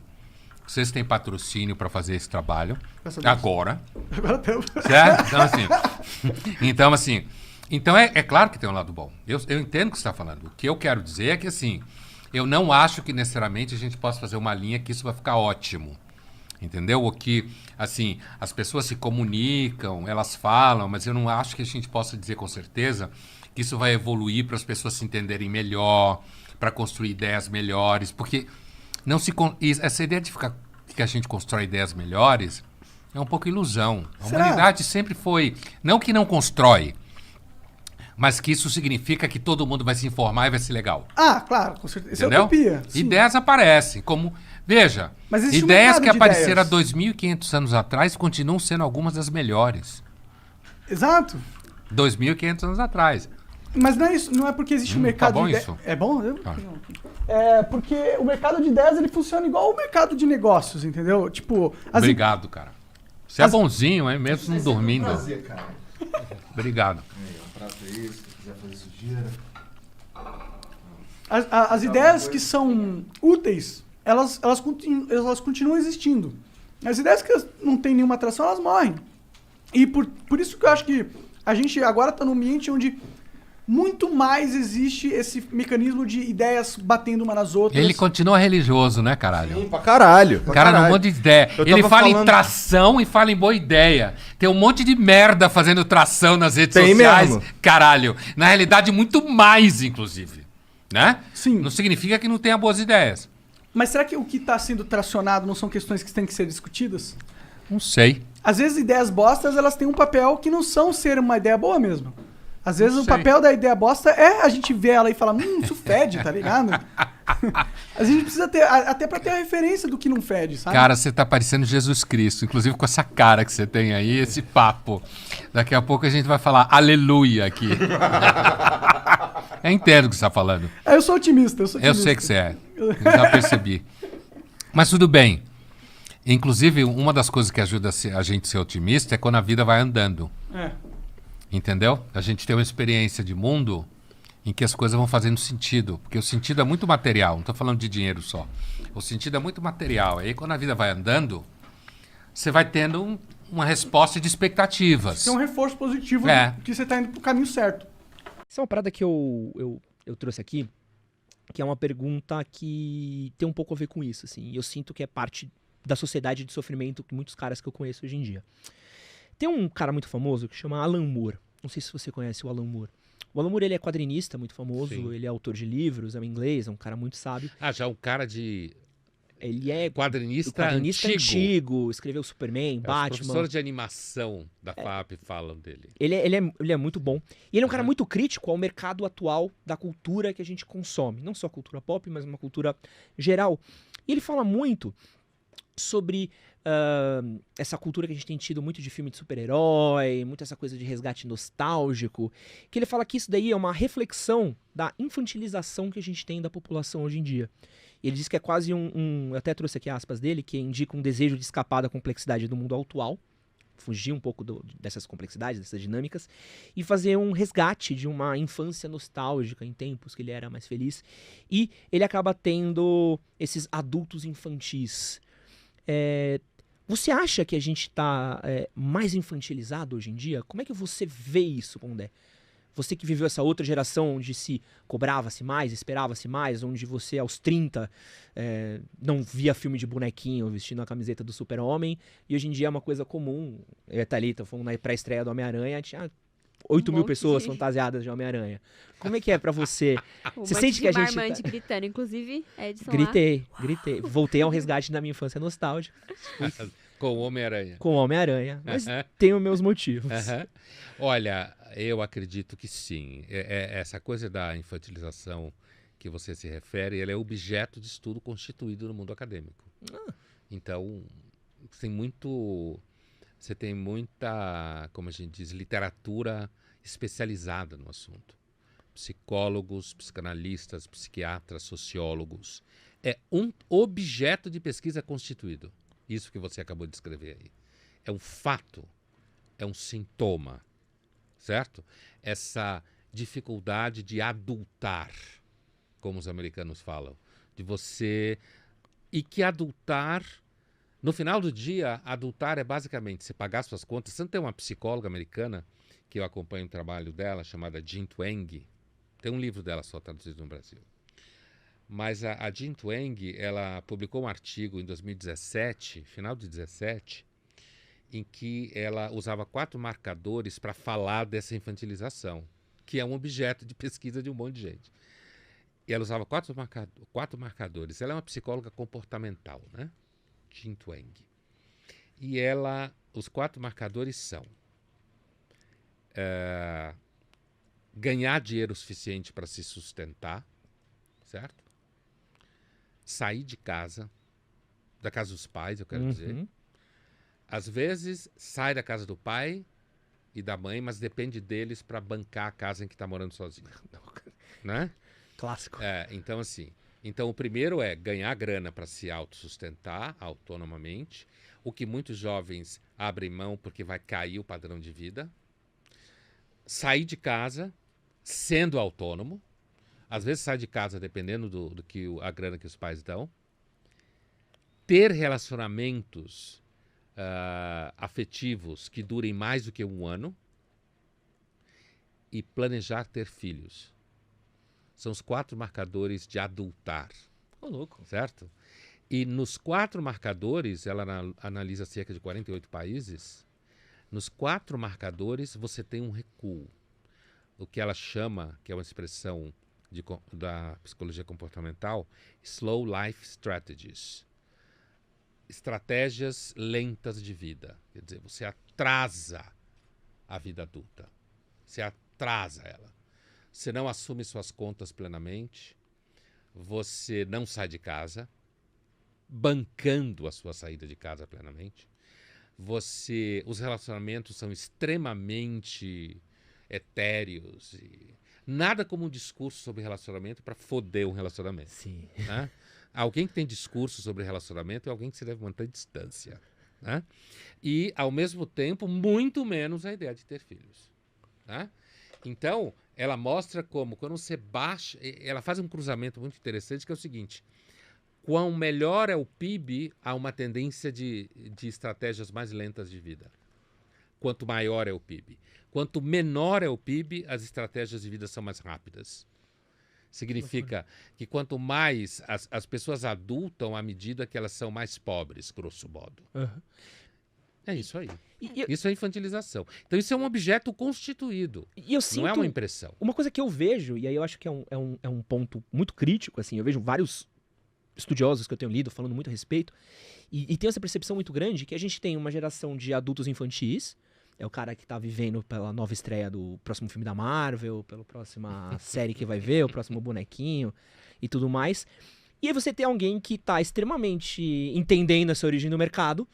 Vocês têm patrocínio para fazer esse trabalho. Agora. Agora temos. Certo? Então, assim... Então, é claro que tem um lado bom. Eu entendo o que você está falando. O que eu quero dizer é que, assim, eu não acho que necessariamente a gente possa fazer uma linha que isso vai ficar ótimo. Entendeu? O que, assim, as pessoas se comunicam, elas falam, mas eu não acho que a gente possa dizer com certeza que isso vai evoluir para as pessoas se entenderem melhor, para construir ideias melhores, porque não se essa ideia de ficar que a gente constrói ideias melhores é um pouco ilusão. A humanidade sempre foi, não que não constrói, mas que isso significa que todo mundo vai se informar e vai ser legal. Ah, claro, com certeza. Isso entendeu? É utopia. Sim. Ideias aparecem, como... Veja, ideias que apareceram há 2.500 anos atrás continuam sendo algumas das melhores. Exato. 2.500 anos atrás. Mas não é isso, não é porque existe um mercado tá bom de ideias. isso? É bom? É porque o mercado de ideias ele funciona igual o mercado de negócios, entendeu? Tipo, obrigado, cara. Você é bonzinho, hein? Mesmo não dormindo. É um prazer, cara. Obrigado. Um prato é esse, se quiser fazer sujeira. As ideias que são úteis, elas continuam existindo. As ideias que não têm nenhuma atração, elas morrem. E por isso que eu acho que a gente agora está num ambiente onde muito mais existe esse mecanismo de ideias batendo uma nas outras. Ele continua religioso, né, caralho? Sim, pra caralho. Cara, um monte de ideia. Ele fala em tração e fala em boa ideia. Tem um monte de merda fazendo tração nas redes sociais. Mesmo. Caralho. Na realidade, muito mais, inclusive. Né? Sim. Não significa que não tenha boas ideias. Mas será que o que está sendo tracionado não são questões que têm que ser discutidas? Não sei. Às vezes ideias bostas, elas têm um papel que não são ser uma ideia boa mesmo. Às vezes o papel da ideia bosta é a gente ver ela e falar, isso fede, tá ligado? A gente precisa ter, até pra ter a referência do que não fede, sabe? Cara, você tá parecendo Jesus Cristo, inclusive com essa cara que você tem aí, esse papo. Daqui a pouco a gente vai falar aleluia aqui. Eu entendo o que você tá falando. Eu sou otimista, Eu sei que você é, eu já percebi. Mas tudo bem. Inclusive, uma das coisas que ajuda a gente a ser otimista é quando a vida vai andando. É. Entendeu? A gente tem uma experiência de mundo em que as coisas vão fazendo sentido. Porque o sentido é muito material, não estou falando de dinheiro só. O sentido é muito material. Aí quando a vida vai andando, você vai tendo uma resposta de expectativas. Tem um reforço positivo que você está indo pro caminho certo. Essa é uma parada que eu trouxe aqui, que é uma pergunta que tem um pouco a ver com isso, assim. E eu sinto que é parte da sociedade de sofrimento que muitos caras que eu conheço hoje em dia. Tem um cara muito famoso que chama Alan Moore. Não sei se você conhece o Alan Moore. O Alan Moore, ele é quadrinista muito famoso, Sim. Ele é autor de livros, é um inglês, é um cara muito sábio. Ah, já um cara de... Ele é quadrinista antigo, escreveu Superman, Batman. Os professores de animação da FAP falam dele. Ele é muito bom. E ele é um cara muito crítico ao mercado atual da cultura que a gente consome. Não só a cultura pop, mas uma cultura geral. E ele fala muito sobre essa cultura que a gente tem tido muito de filme de super-herói, muito essa coisa de resgate nostálgico, que ele fala que isso daí é uma reflexão da infantilização que a gente tem da população hoje em dia. Ele diz que é quase eu até trouxe aqui aspas dele, que indica um desejo de escapar da complexidade do mundo atual, fugir um pouco dessas complexidades, dessas dinâmicas, e fazer um resgate de uma infância nostálgica em tempos que ele era mais feliz. E ele acaba tendo esses adultos infantis. Você acha que a gente está mais infantilizado hoje em dia? Como é que você vê isso, Pondé? Você que viveu essa outra geração onde se cobrava-se mais, esperava-se mais, onde você aos 30 não via filme de bonequinho vestindo a camiseta do Super-Homem, e hoje em dia é uma coisa comum. Eu e a Thalita fomos na pré-estreia do Homem-Aranha, tinha 8 mil monte pessoas de- fantasiadas de Homem-Aranha. Como é que é pra você? Um Você monte sente de que a gente marmante tá- gritando, inclusive, Edson Gritei. Voltei ao resgate da minha infância nostálgica Com o Homem-Aranha. com o Homem-Aranha. Mas Aham. tenho meus motivos. Aham. Olha, eu acredito que sim. Essa coisa da infantilização que você se refere, ela é objeto de estudo constituído no mundo acadêmico. Então, você tem muita, como a gente diz, literatura especializada no assunto. Psicólogos, psicanalistas, psiquiatras, sociólogos. É um objeto de pesquisa constituído. Isso que você acabou de descrever aí. É um fato, é um sintoma, certo? Essa dificuldade de adultar, como os americanos falam, de você... E que adultar, no final do dia, adultar é basicamente você pagar suas contas. Você não tem uma psicóloga americana, que eu acompanho o trabalho dela, chamada Jean Twenge. Tem um livro dela só traduzido no Brasil. Mas a Jean Twenge, ela publicou um artigo em 2017, final de 2017, em que ela usava 4 marcadores para falar dessa infantilização, que é um objeto de pesquisa de um monte de gente. E ela usava 4 marcadores. Ela é uma psicóloga comportamental, né? Jean Twenge. E os 4 marcadores são ganhar dinheiro suficiente para se sustentar, certo? Sair de casa, da casa dos pais, eu quero dizer. Às vezes, sai da casa do pai e da mãe, mas depende deles para bancar a casa em que está morando sozinho. Né? Clássico. Então, assim, o primeiro é ganhar grana para se autossustentar autonomamente, o que muitos jovens abrem mão porque vai cair o padrão de vida. Sair de casa sendo autônomo. Às vezes sai de casa dependendo do que a grana que os pais dão. Ter relacionamentos afetivos que durem mais do que 1 ano. E planejar ter filhos. São os 4 marcadores de adultar. Louco. Certo? E nos 4 marcadores, ela analisa cerca de 48 países. Nos 4 marcadores você tem um recuo. O que ela chama, que é uma expressão da psicologia comportamental, slow life strategies. Estratégias lentas de vida. Quer dizer, você atrasa a vida adulta. Você atrasa ela. Você não assume suas contas plenamente. Você não sai de casa, bancando a sua saída de casa plenamente. Os relacionamentos são extremamente etéreos. Nada como um discurso sobre relacionamento para foder um relacionamento. Sim. Né? Alguém que tem discurso sobre relacionamento é alguém que você deve manter distância. Né? E, ao mesmo tempo, muito menos a ideia de ter filhos. Né? Então, ela mostra como, quando você baixa... Ela faz um cruzamento muito interessante, que é o seguinte. Quão melhor é o PIB, há uma tendência de estratégias mais lentas de vida. Quanto maior é o PIB. Quanto menor é o PIB, as estratégias de vida são mais rápidas. Significa que quanto mais as pessoas adultam à medida que elas são mais pobres, grosso modo. É isso aí. Isso é infantilização. Então isso é um objeto constituído. E eu sinto, não é uma impressão. Uma coisa que eu vejo, e aí eu acho que é um ponto muito crítico, assim, eu vejo vários estudiosos que eu tenho lido falando muito a respeito, e tenho essa percepção muito grande que a gente tem uma geração de adultos infantis. É o cara que tá vivendo pela nova estreia do próximo filme da Marvel, pela próxima série que vai ver, o próximo bonequinho e tudo mais. E aí você tem alguém que tá extremamente entendendo essa origem do mercado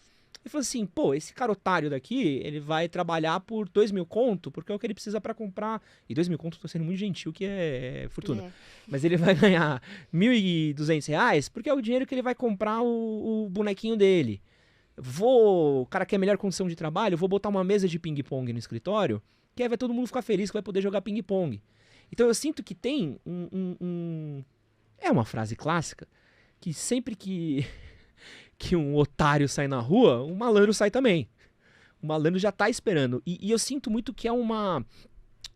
e fala assim, pô, esse cara otário daqui, ele vai trabalhar por 2.000 conto, porque é o que ele precisa pra comprar. E 2.000 conto, tô sendo muito gentil, que é fortuna. Mas ele vai ganhar R$1.200, porque é o dinheiro que ele vai comprar o bonequinho dele. O cara quer melhor condição de trabalho, vou botar uma mesa de ping-pong no escritório, que aí vai todo mundo ficar feliz que vai poder jogar ping-pong. Então eu sinto que tem é uma frase clássica, que sempre que um otário sai na rua, um malandro sai também. O malandro já tá esperando. E eu sinto muito que é uma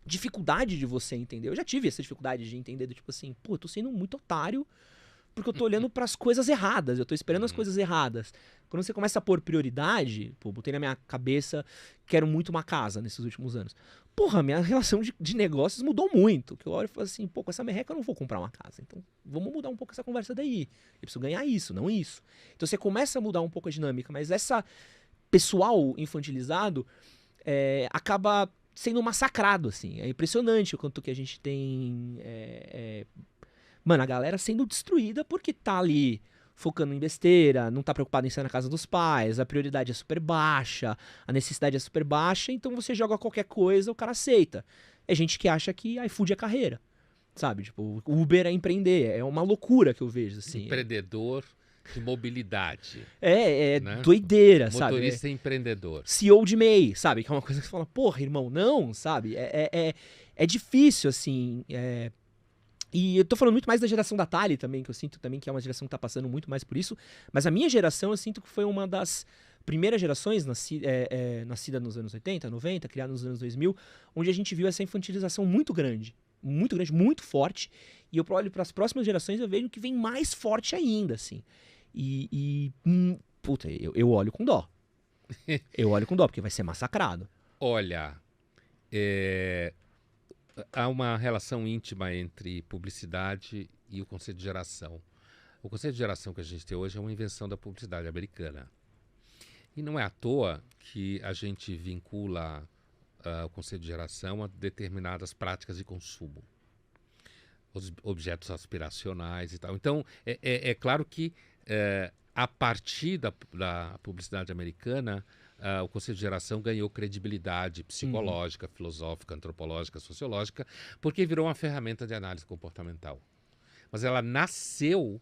dificuldade de você entender. Eu já tive essa dificuldade de entender, do tipo assim, pô, eu tô sendo muito otário, porque eu tô olhando pras coisas erradas, eu tô esperando as coisas erradas. Quando você começa a pôr prioridade, pô, botei na minha cabeça, quero muito uma casa nesses últimos anos. Porra, minha relação de negócios mudou muito. Que eu olho e falo assim, pô, com essa merreca eu não vou comprar uma casa. Então, vamos mudar um pouco essa conversa daí. Eu preciso ganhar isso, não isso. Então, você começa a mudar um pouco a dinâmica, mas essa pessoal infantilizado acaba sendo massacrado, assim. É impressionante o quanto que a gente tem... Mano, a galera sendo destruída porque tá ali focando em besteira, não tá preocupado em sair na casa dos pais, a prioridade é super baixa, a necessidade é super baixa, então você joga qualquer coisa, o cara aceita. É gente que acha que iFood é carreira, sabe? Tipo, Uber é empreender, é uma loucura que eu vejo, assim. Empreendedor de mobilidade. Né? Doideira, sabe? Motorista empreendedor. CEO de MEI, sabe? Que é uma coisa que você fala, porra, irmão, não, sabe? É difícil, assim, E eu tô falando muito mais da geração da Thali também, que eu sinto também que é uma geração que tá passando muito mais por isso. Mas a minha geração, eu sinto que foi uma das primeiras gerações, nascida nos anos 80, 90, criada nos anos 2000, onde a gente viu essa infantilização muito grande, muito forte. E eu olho para as próximas gerações, eu vejo que vem mais forte ainda, assim. Puta, eu olho com dó. Eu olho com dó, porque vai ser massacrado. Olha, há uma relação íntima entre publicidade e o conceito de geração. O conceito de geração que a gente tem hoje é uma invenção da publicidade americana. E não é à toa que a gente vincula o conceito de geração a determinadas práticas de consumo. Os objetos aspiracionais e tal. Então, é claro que a partir da publicidade americana, o conceito de geração ganhou credibilidade psicológica, filosófica, antropológica, sociológica, porque virou uma ferramenta de análise comportamental. Mas ela nasceu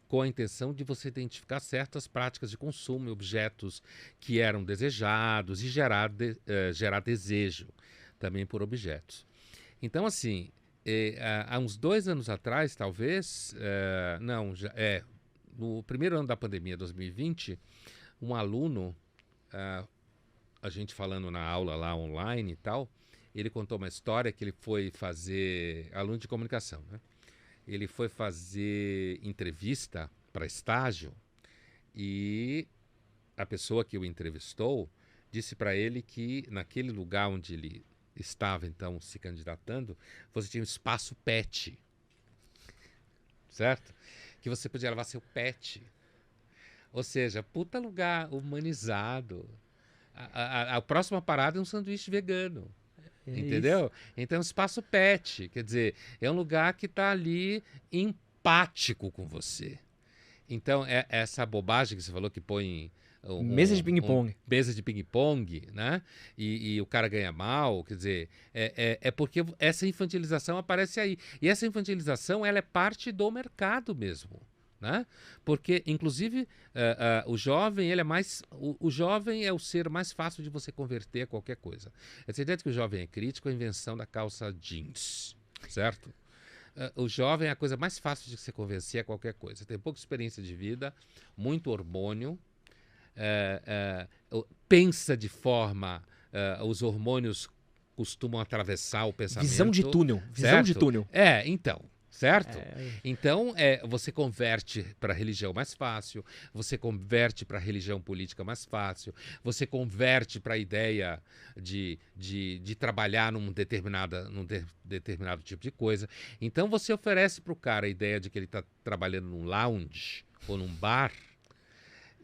com a intenção de você identificar certas práticas de consumo, objetos que eram desejados e gerar desejo também por objetos. Então, assim, há uns 2 anos atrás, talvez, no primeiro ano da pandemia, 2020, um aluno, a gente falando na aula lá online e tal, ele contou uma história que ele foi fazer, aluno de comunicação, né? Ele foi fazer entrevista para estágio e a pessoa que o entrevistou disse para ele que naquele lugar onde ele estava, então, se candidatando, você tinha um espaço pet, certo? Que você podia levar seu pet. Ou seja, puta lugar humanizado. A próxima parada é um sanduíche vegano. Entendeu? Isso. Então, espaço pet. Quer dizer, é um lugar que está ali empático com você. Então, essa bobagem que você falou que põe... mesa de ping-pong. Mesa de ping-pong, né? E o cara ganha mal, quer dizer, é porque essa infantilização aparece aí. E essa infantilização, ela é parte do mercado mesmo. Né? Porque, inclusive, o jovem, ele é mais. O jovem é o ser mais fácil de você converter a qualquer coisa. Essa ideia de que o jovem é crítico é a invenção da calça jeans, certo? O jovem é a coisa mais fácil de você convencer a qualquer coisa. Tem pouca experiência de vida, muito hormônio, pensa de forma. Os hormônios costumam atravessar o pensamento. Visão de túnel. Visão de túnel. Então. Certo? Então, você converte para a religião mais fácil, você converte para a religião política mais fácil, você converte para a ideia de trabalhar num determinado tipo de coisa. Então, você oferece para o cara a ideia de que ele está trabalhando num lounge ou num bar,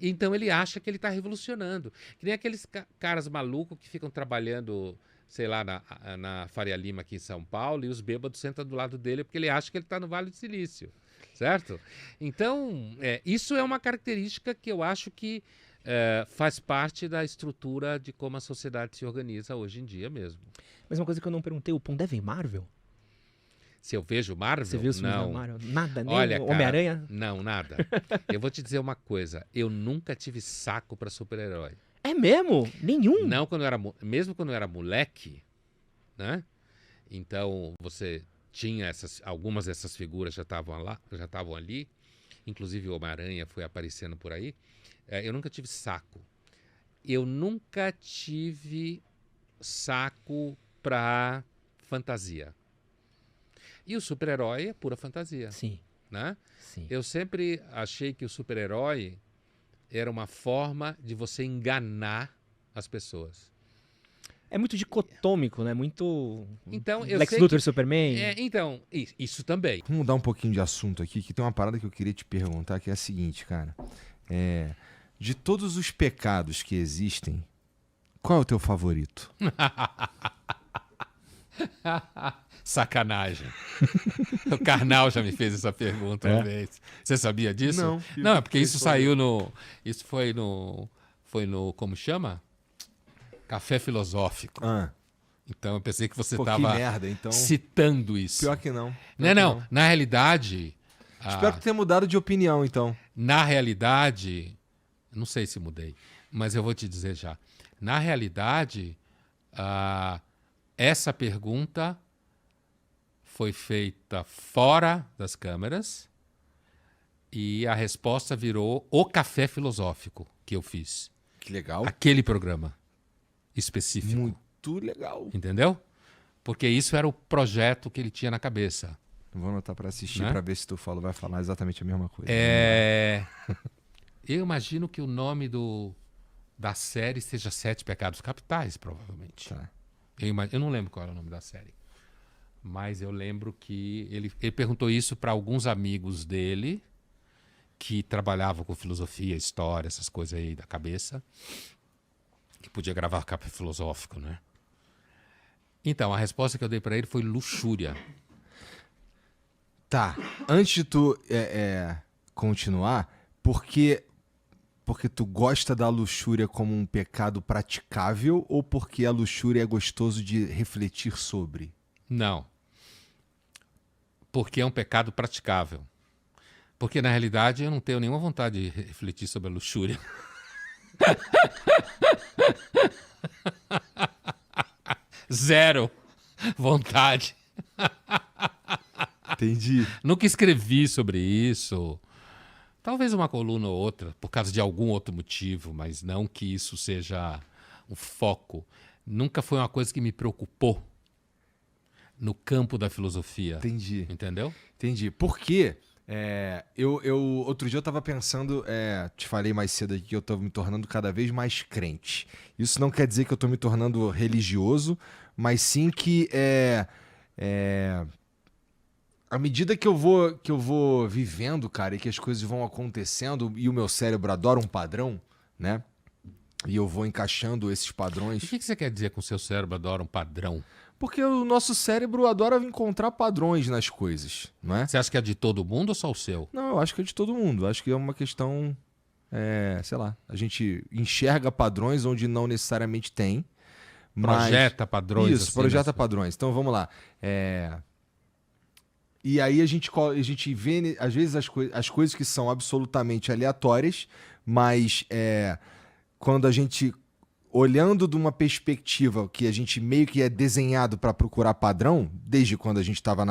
então ele acha que ele está revolucionando. Que nem aqueles caras malucos que ficam trabalhando... sei lá, na Faria Lima aqui em São Paulo, e os bêbados sentam do lado dele porque ele acha que ele está no Vale do Silício, certo? Então, isso é uma característica que eu acho que faz parte da estrutura de como a sociedade se organiza hoje em dia mesmo. Mas uma coisa que eu não perguntei, o Pondé vê Marvel? Se eu vejo Marvel? Você viu o não. Marvel? Nada, nem Olha, Homem-Aranha? Não, nada. Eu vou te dizer uma coisa, eu nunca tive saco para super-herói. É mesmo? Nenhum? Não, mesmo quando eu era moleque, né? Então, você tinha algumas dessas figuras já estavam ali, inclusive o Homem-Aranha foi aparecendo por aí. Eu nunca tive saco. Eu nunca tive saco pra fantasia. E o super-herói é pura fantasia. Sim. né? Sim. Eu sempre achei que o super-herói era uma forma de você enganar as pessoas. É muito dicotômico, né? Muito. Então, eu Lex sei Luthor que- Superman. Então, isso também. Vamos mudar um pouquinho de assunto aqui, que tem uma parada que eu queria te perguntar, que é a seguinte, cara. De todos os pecados que existem, qual é o teu favorito? Sacanagem. O Karnal já me fez essa pergunta uma vez. Você sabia disso? Não. Não, é porque isso saiu no... Isso foi no... Como chama? Café Filosófico. Ah, Então eu pensei que você pô, que estava merda, então. citando isso. Pior que não. Não. Na realidade... Espero que tenha mudado de opinião, então. Na realidade, não sei se mudei, mas eu vou te dizer já. Na realidade, essa pergunta foi feita fora das câmeras e a resposta virou o Café Filosófico que eu fiz. Que legal. Aquele programa específico. Muito legal. Entendeu? Porque isso era o projeto que ele tinha na cabeça. Vou anotar pra assistir, Né? pra ver se tu vai falar exatamente a mesma coisa. Eu imagino que o nome da série seja Sete Pecados Capitais, provavelmente. Tá. Eu não lembro qual era o nome da série. Mas eu lembro que ele perguntou isso para alguns amigos dele que trabalhavam com filosofia, história, essas coisas aí da cabeça, que podia gravar café filosófico, né? Então, a resposta que eu dei para ele foi luxúria. Tá. Antes de tu continuar, porque tu gosta da luxúria como um pecado praticável ou porque a luxúria é gostoso de refletir sobre? Não. Porque é um pecado praticável. Porque, na realidade, eu não tenho nenhuma vontade de refletir sobre a luxúria. Zero vontade. Entendi. Nunca escrevi sobre isso. Talvez uma coluna ou outra, por causa de algum outro motivo, mas não que isso seja um foco. Nunca foi uma coisa que me preocupou no campo da filosofia. Entendi. Entendeu? Entendi. Porque outro dia eu tava pensando, te falei mais cedo aqui que eu tô me tornando cada vez mais crente. Isso não quer dizer que eu tô me tornando religioso, mas sim que à medida que eu vou vivendo, cara, e que as coisas vão acontecendo e o meu cérebro adora um padrão, né? E eu vou encaixando esses padrões. O que você quer dizer com o seu cérebro adora um padrão? Porque o nosso cérebro adora encontrar padrões nas coisas, não é? Você acha que é de todo mundo ou só o seu? Não, eu acho que é de todo mundo. Acho que é uma questão, sei lá, a gente enxerga padrões onde não necessariamente tem. Projeta padrões. Isso, assim, projeta padrões. Então vamos lá. E aí a gente vê, às vezes, as coisas que são absolutamente aleatórias, mas quando a gente, olhando de uma perspectiva que a gente meio que é desenhado para procurar padrão, desde quando a gente estava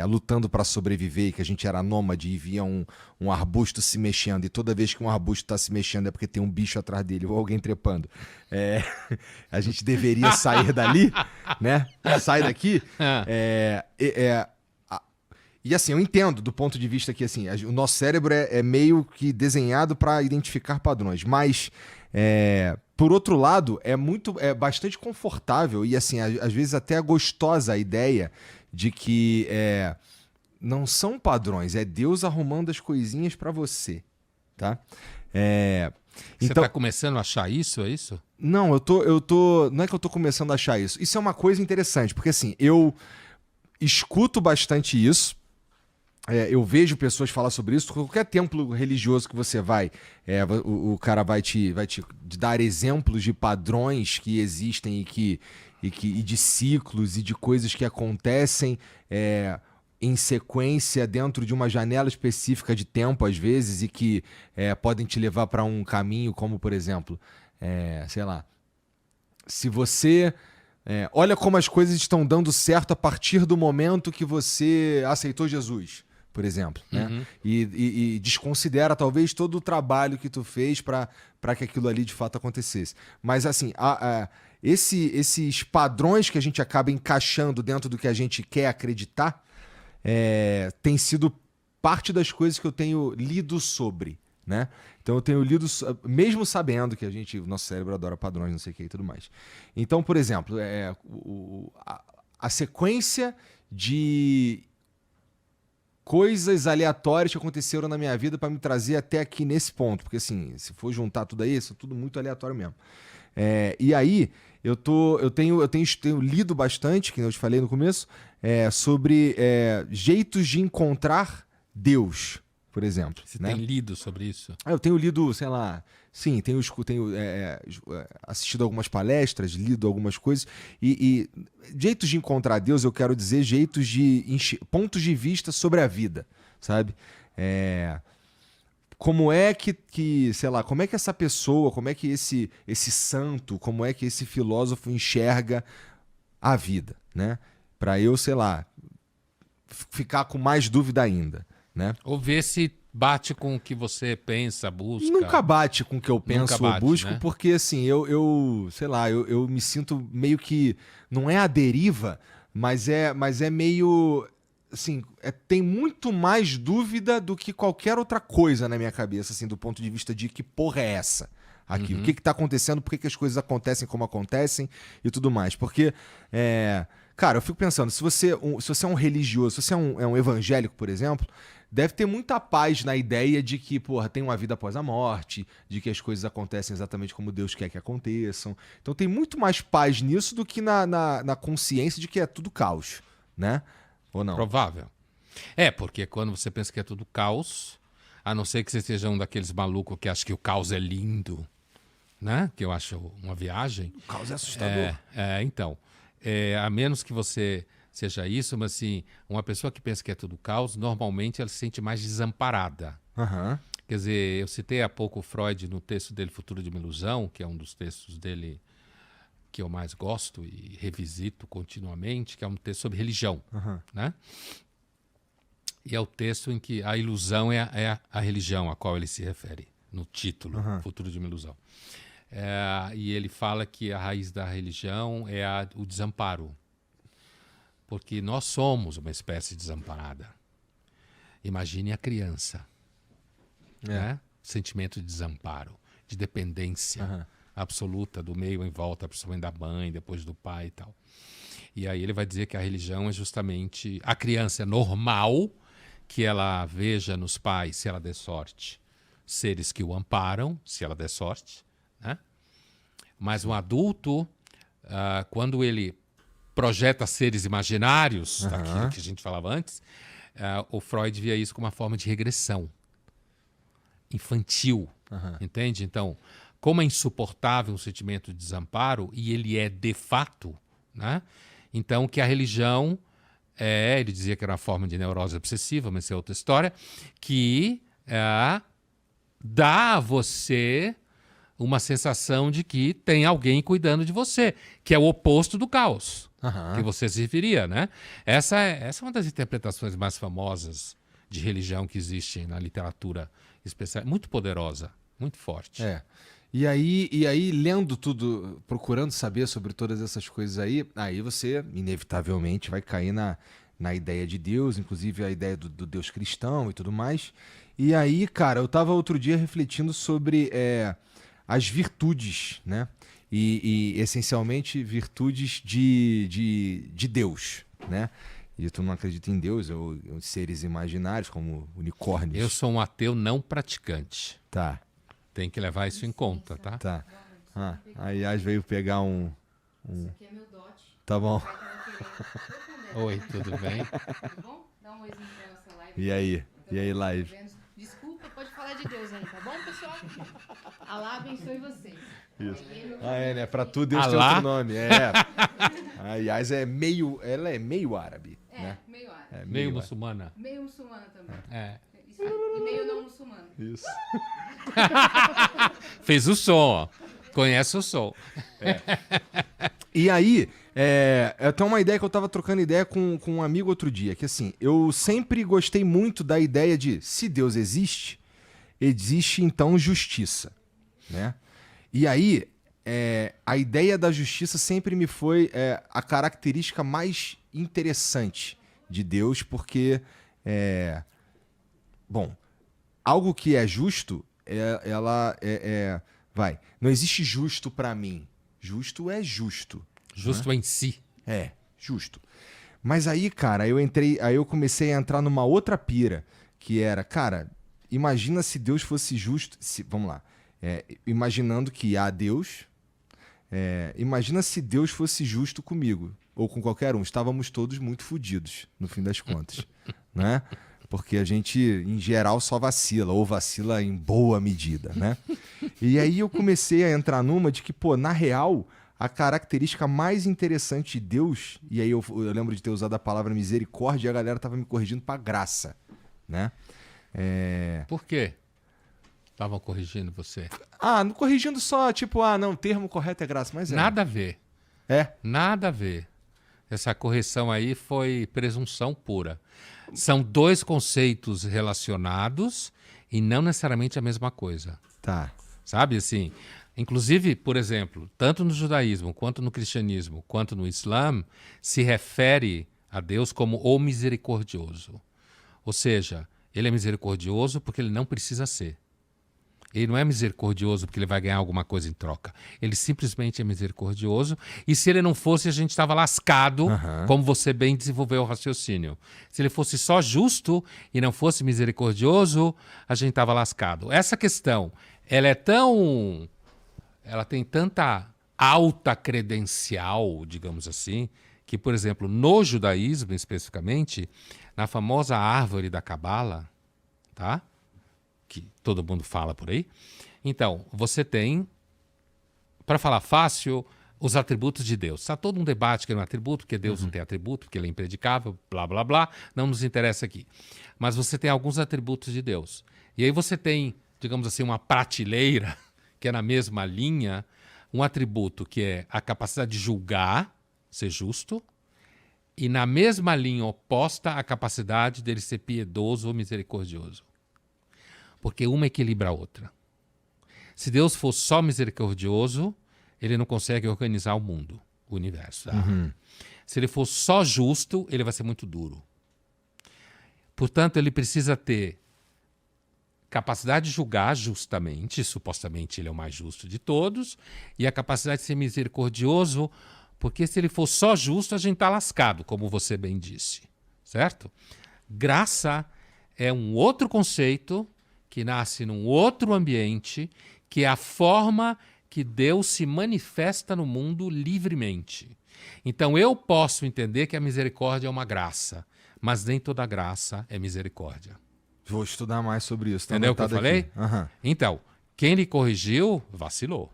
lutando para sobreviver, e que a gente era nômade e via um arbusto se mexendo, e toda vez que um arbusto está se mexendo é porque tem um bicho atrás dele ou alguém trepando. A gente deveria sair dali, né? Sai daqui. E assim, eu entendo do ponto de vista que assim, o nosso cérebro é meio que desenhado para identificar padrões, mas por outro lado, é bastante confortável e assim, às vezes até gostosa a ideia de que não são padrões, é Deus arrumando as coisinhas para você, tá? Você tá começando a achar isso, é isso? Não, não é que eu tô começando a achar isso. Isso é uma coisa interessante, porque assim, eu escuto bastante isso. Eu vejo pessoas falar sobre isso. Qualquer templo religioso que você vai, o cara vai te dar exemplos de padrões que existem e de ciclos e de coisas que acontecem em sequência dentro de uma janela específica de tempo, às vezes, e que podem te levar para um caminho, como, por exemplo, sei lá, se você... olha como as coisas estão dando certo a partir do momento que você aceitou Jesus, por exemplo, né? Uhum. E desconsidera talvez todo o trabalho que tu fez para que aquilo ali de fato acontecesse. Mas assim, esses padrões que a gente acaba encaixando dentro do que a gente quer acreditar tem sido parte das coisas que eu tenho lido sobre, né? Então eu tenho lido, mesmo sabendo que o nosso cérebro adora padrões, não sei o que e tudo mais. Então, por exemplo, a sequência de coisas aleatórias que aconteceram na minha vida para me trazer até aqui nesse ponto. Porque assim, se for juntar tudo aí, isso é tudo muito aleatório mesmo. E aí, eu tenho lido bastante, que eu te falei no começo, sobre jeitos de encontrar Deus, por exemplo. Você né? tem lido sobre isso? Eu tenho lido, sei lá, sim, tenho assistido algumas palestras, lido algumas coisas, e jeitos de encontrar Deus, eu quero dizer jeitos pontos de vista sobre a vida, sabe? Como é que, sei lá, como é que essa pessoa, como é que esse santo, como é que esse filósofo enxerga a vida, né? Pra eu, sei lá, ficar com mais dúvida ainda, né? Ou ver se bate com o que você pensa, busca. Nunca bate com o que eu penso ou busco, né? porque assim, sei lá, eu me sinto meio que, não é a deriva, mas é meio, assim, tem muito mais dúvida do que qualquer outra coisa na minha cabeça, assim, do ponto de vista de que porra é essa aqui, o que tá acontecendo, por que as coisas acontecem como acontecem e tudo mais, porque, cara, eu fico pensando, se você é um religioso, se você é um evangélico, por exemplo, deve ter muita paz na ideia de que, porra, tem uma vida após a morte, de que as coisas acontecem exatamente como Deus quer que aconteçam. Então tem muito mais paz nisso do que na consciência de que é tudo caos, né? Ou não? Provável. Porque quando você pensa que é tudo caos, a não ser que você seja um daqueles malucos que acha que o caos é lindo, né? Que eu acho uma viagem. O caos é assustador. Então, a menos que você seja isso, mas assim, uma pessoa que pensa que é tudo caos, normalmente ela se sente mais desamparada. Quer dizer, eu citei há pouco o Freud no texto dele, Futuro de uma Ilusão, que é um dos textos dele que eu mais gosto e revisito continuamente, que é um texto sobre religião, né? E é o texto em que a ilusão é a religião a qual ele se refere, no título, Futuro de uma Ilusão. E ele fala que a raiz da religião é o desamparo. Porque nós somos uma espécie desamparada. Imagine a criança. Né? Sentimento de desamparo, de dependência absoluta do meio em volta, principalmente da mãe, depois do pai e tal. E aí ele vai dizer que a religião é justamente a criança normal, que ela veja nos pais, se ela der sorte, seres que o amparam, se ela der sorte. Né? Mas um adulto, quando ele projeta seres imaginários, daquilo que a gente falava antes, o Freud via isso como uma forma de regressão infantil, entende? Então, como é insuportável um sentimento de desamparo, e ele é de fato, né? Então, que a religião ele dizia que era uma forma de neurose obsessiva, mas isso é outra história, que dá a você uma sensação de que tem alguém cuidando de você, que é o oposto do caos, que você se referia, né? Essa é uma das interpretações mais famosas de religião que existe na literatura especial, muito poderosa, muito forte. E aí, lendo tudo, procurando saber sobre todas essas coisas aí você, inevitavelmente, vai cair na ideia de Deus, inclusive a ideia do Deus cristão e tudo mais. E aí, cara, eu tava outro dia refletindo sobre as virtudes, né? E essencialmente, virtudes de Deus, né? E tu não acredita em Deus, ou seres imaginários, como unicórnios. Eu sou um ateu não praticante. Tá. Tem que levar isso em conta, tá? Tá. A Yas veio pegar um... Isso aqui é meu dote. Tá bom. Oi, tudo bem? Tudo bom? Dá um oizinho pra nossa live. E aí? E aí, live? Desculpa, pode falar de Deus aí, tá bom, pessoal? Alá abençoe vocês. Isso. Né? Pra tu Deus tem outro nome. A Yas ela é meio árabe. Né? Meio árabe. Meio muçulmana. Meio muçulmana também. Isso, e meio não muçulmana. Isso. Fez o som, ó. Conhece o som. E aí, eu tenho uma ideia que eu tava trocando ideia com um amigo outro dia, que assim, eu sempre gostei muito da ideia de, se Deus existe então justiça, né? E aí, a ideia da justiça sempre me foi a característica mais interessante de Deus, porque Bom, algo que é justo, vai. Não existe justo pra mim. Justo é justo. Justo em si. É, justo. Mas aí, cara, aí eu comecei a entrar numa outra pira, que era, cara, imagina se Deus fosse justo. Vamos lá. Imaginando que há Deus. Imagina se Deus fosse justo comigo, ou com qualquer um. Estávamos todos muito fodidos, no fim das contas. Né? Porque a gente, em geral, só vacila, ou vacila em boa medida, né? E aí eu comecei a entrar numa de que, pô, na real, a característica mais interessante de Deus, e aí eu lembro de ter usado a palavra misericórdia e a galera tava me corrigindo pra graça, né? Por quê? Estavam corrigindo você? Não corrigindo só, tipo, não, o termo correto é graça, mas Nada a ver. Nada a ver. Essa correção aí foi presunção pura. São dois conceitos relacionados e não necessariamente a mesma coisa. Tá. Sabe, assim... Inclusive, por exemplo, tanto no judaísmo, quanto no cristianismo, quanto no islã, se refere a Deus como o misericordioso. Ou seja, ele é misericordioso porque ele não precisa ser. Ele não é misericordioso porque ele vai ganhar alguma coisa em troca. Ele simplesmente é misericordioso. E se ele não fosse, a gente estava lascado, como você bem desenvolveu o raciocínio. Se ele fosse só justo e não fosse misericordioso, a gente estava lascado. Essa questão, ela tem tanta alta credencial, digamos assim, que, por exemplo, no judaísmo especificamente, na famosa árvore da Cabala, tá? Que todo mundo fala por aí. Então, você tem, para falar fácil, os atributos de Deus. Está todo um debate que é um atributo, porque Deus não tem atributo, porque ele é impredicável, blá, blá, blá. Não nos interessa aqui. Mas você tem alguns atributos de Deus. E aí você tem, digamos assim, uma prateleira que é na mesma linha, um atributo que é a capacidade de julgar, ser justo, e na mesma linha oposta a capacidade dele ser piedoso ou misericordioso. Porque uma equilibra a outra. Se Deus for só misericordioso, ele não consegue organizar o mundo, o universo. Se ele for só justo, ele vai ser muito duro. Portanto, ele precisa ter capacidade de julgar justamente, supostamente ele é o mais justo de todos, e a capacidade de ser misericordioso, porque se ele for só justo, a gente está lascado, como você bem disse, certo? Graça é um outro conceito que nasce num outro ambiente, que é a forma que Deus se manifesta no mundo livremente. Então eu posso entender que a misericórdia é uma graça, mas nem toda graça é misericórdia. Vou estudar mais sobre isso. Entendeu o que eu falei? Então, quem lhe corrigiu, vacilou.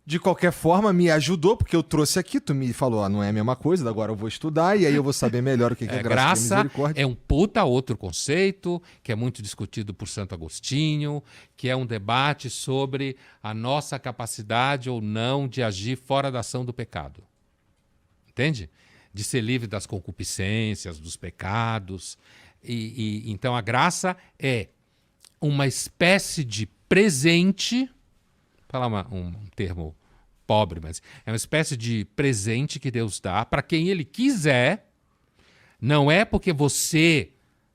De qualquer forma, me ajudou, porque eu trouxe aqui, tu me falou, não é a mesma coisa, agora eu vou estudar e aí eu vou saber melhor o que é graça e graça misericórdia. É um puta outro conceito, que é muito discutido por Santo Agostinho, que é um debate sobre a nossa capacidade ou não de agir fora da ação do pecado. Entende? De ser livre das concupiscências, dos pecados. Então a graça é uma espécie de presente, falar um termo pobre, mas é uma espécie de presente que Deus dá para quem ele quiser. Não é porque você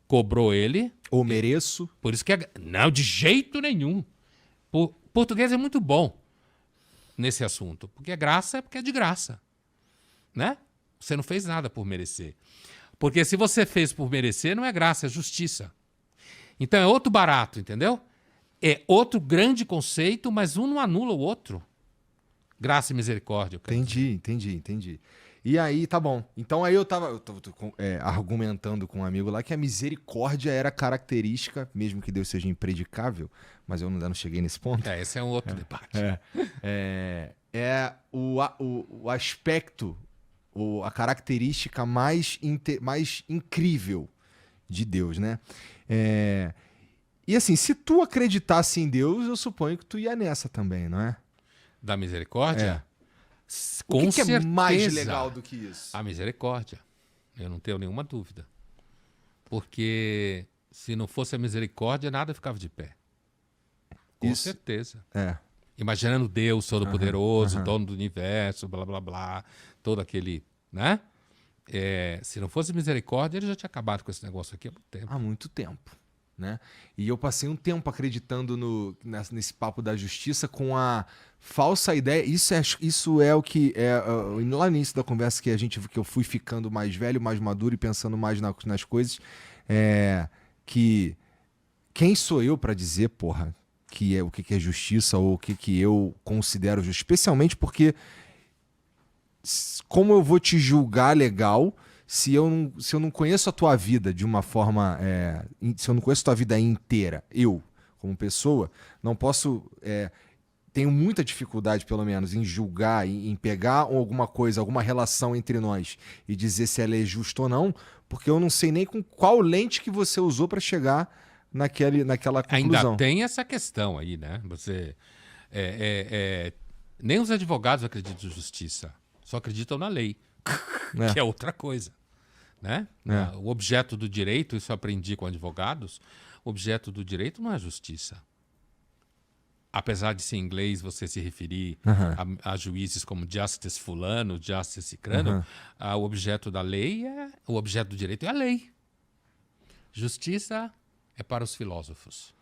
cobrou ele. Ou mereço. Por isso que não, de jeito nenhum. Português é muito bom nesse assunto. Porque é graça, é porque é de graça. Né? Você não fez nada por merecer. Porque se você fez por merecer, não é graça, é justiça. Então é outro barato, entendeu? É outro grande conceito, mas um não anula o outro. Graça e misericórdia. Entendi. E aí, tá bom. Então aí eu tô argumentando com um amigo lá que a misericórdia era característica, mesmo que Deus seja impredicável, mas eu ainda não cheguei nesse ponto. Esse é um outro debate. O aspecto, a característica mais incrível de Deus, né? E assim, se tu acreditasse em Deus, eu suponho que tu ia nessa também, não é? Da misericórdia? O que é mais legal do que isso? A misericórdia. Eu não tenho nenhuma dúvida. Porque se não fosse a misericórdia, nada ficava de pé. Com certeza. Imaginando Deus Todo-Poderoso, dono do universo, blá, blá, blá, todo aquele, né? se não fosse misericórdia, ele já tinha acabado com esse negócio aqui há muito tempo. Há muito tempo. Né? E eu passei um tempo acreditando nesse papo da justiça com a falsa ideia. Isso é o que lá no início da conversa que eu fui ficando mais velho, mais maduro e pensando mais nas coisas. Que quem sou eu para dizer, porra, o que é justiça ou o que eu considero justiça? Especialmente porque como eu vou te julgar legal se eu não conheço a tua vida de uma forma... se eu não conheço a tua vida inteira, eu, como pessoa, não posso... tenho muita dificuldade, pelo menos, em julgar, em pegar alguma coisa, alguma relação entre nós e dizer se ela é justa ou não, porque eu não sei nem com qual lente que você usou para chegar naquela conclusão. Ainda tem essa questão aí, né? Você... nem os advogados acreditam em justiça, só acreditam na lei. Que é outra coisa, né? O objeto do direito, isso eu aprendi com advogados, o objeto do direito não é a justiça. Apesar de ser em inglês você se referir a juízes como Justice fulano, Justice cicrano, o objeto da lei o objeto do direito é a lei. Justiça é para os filósofos.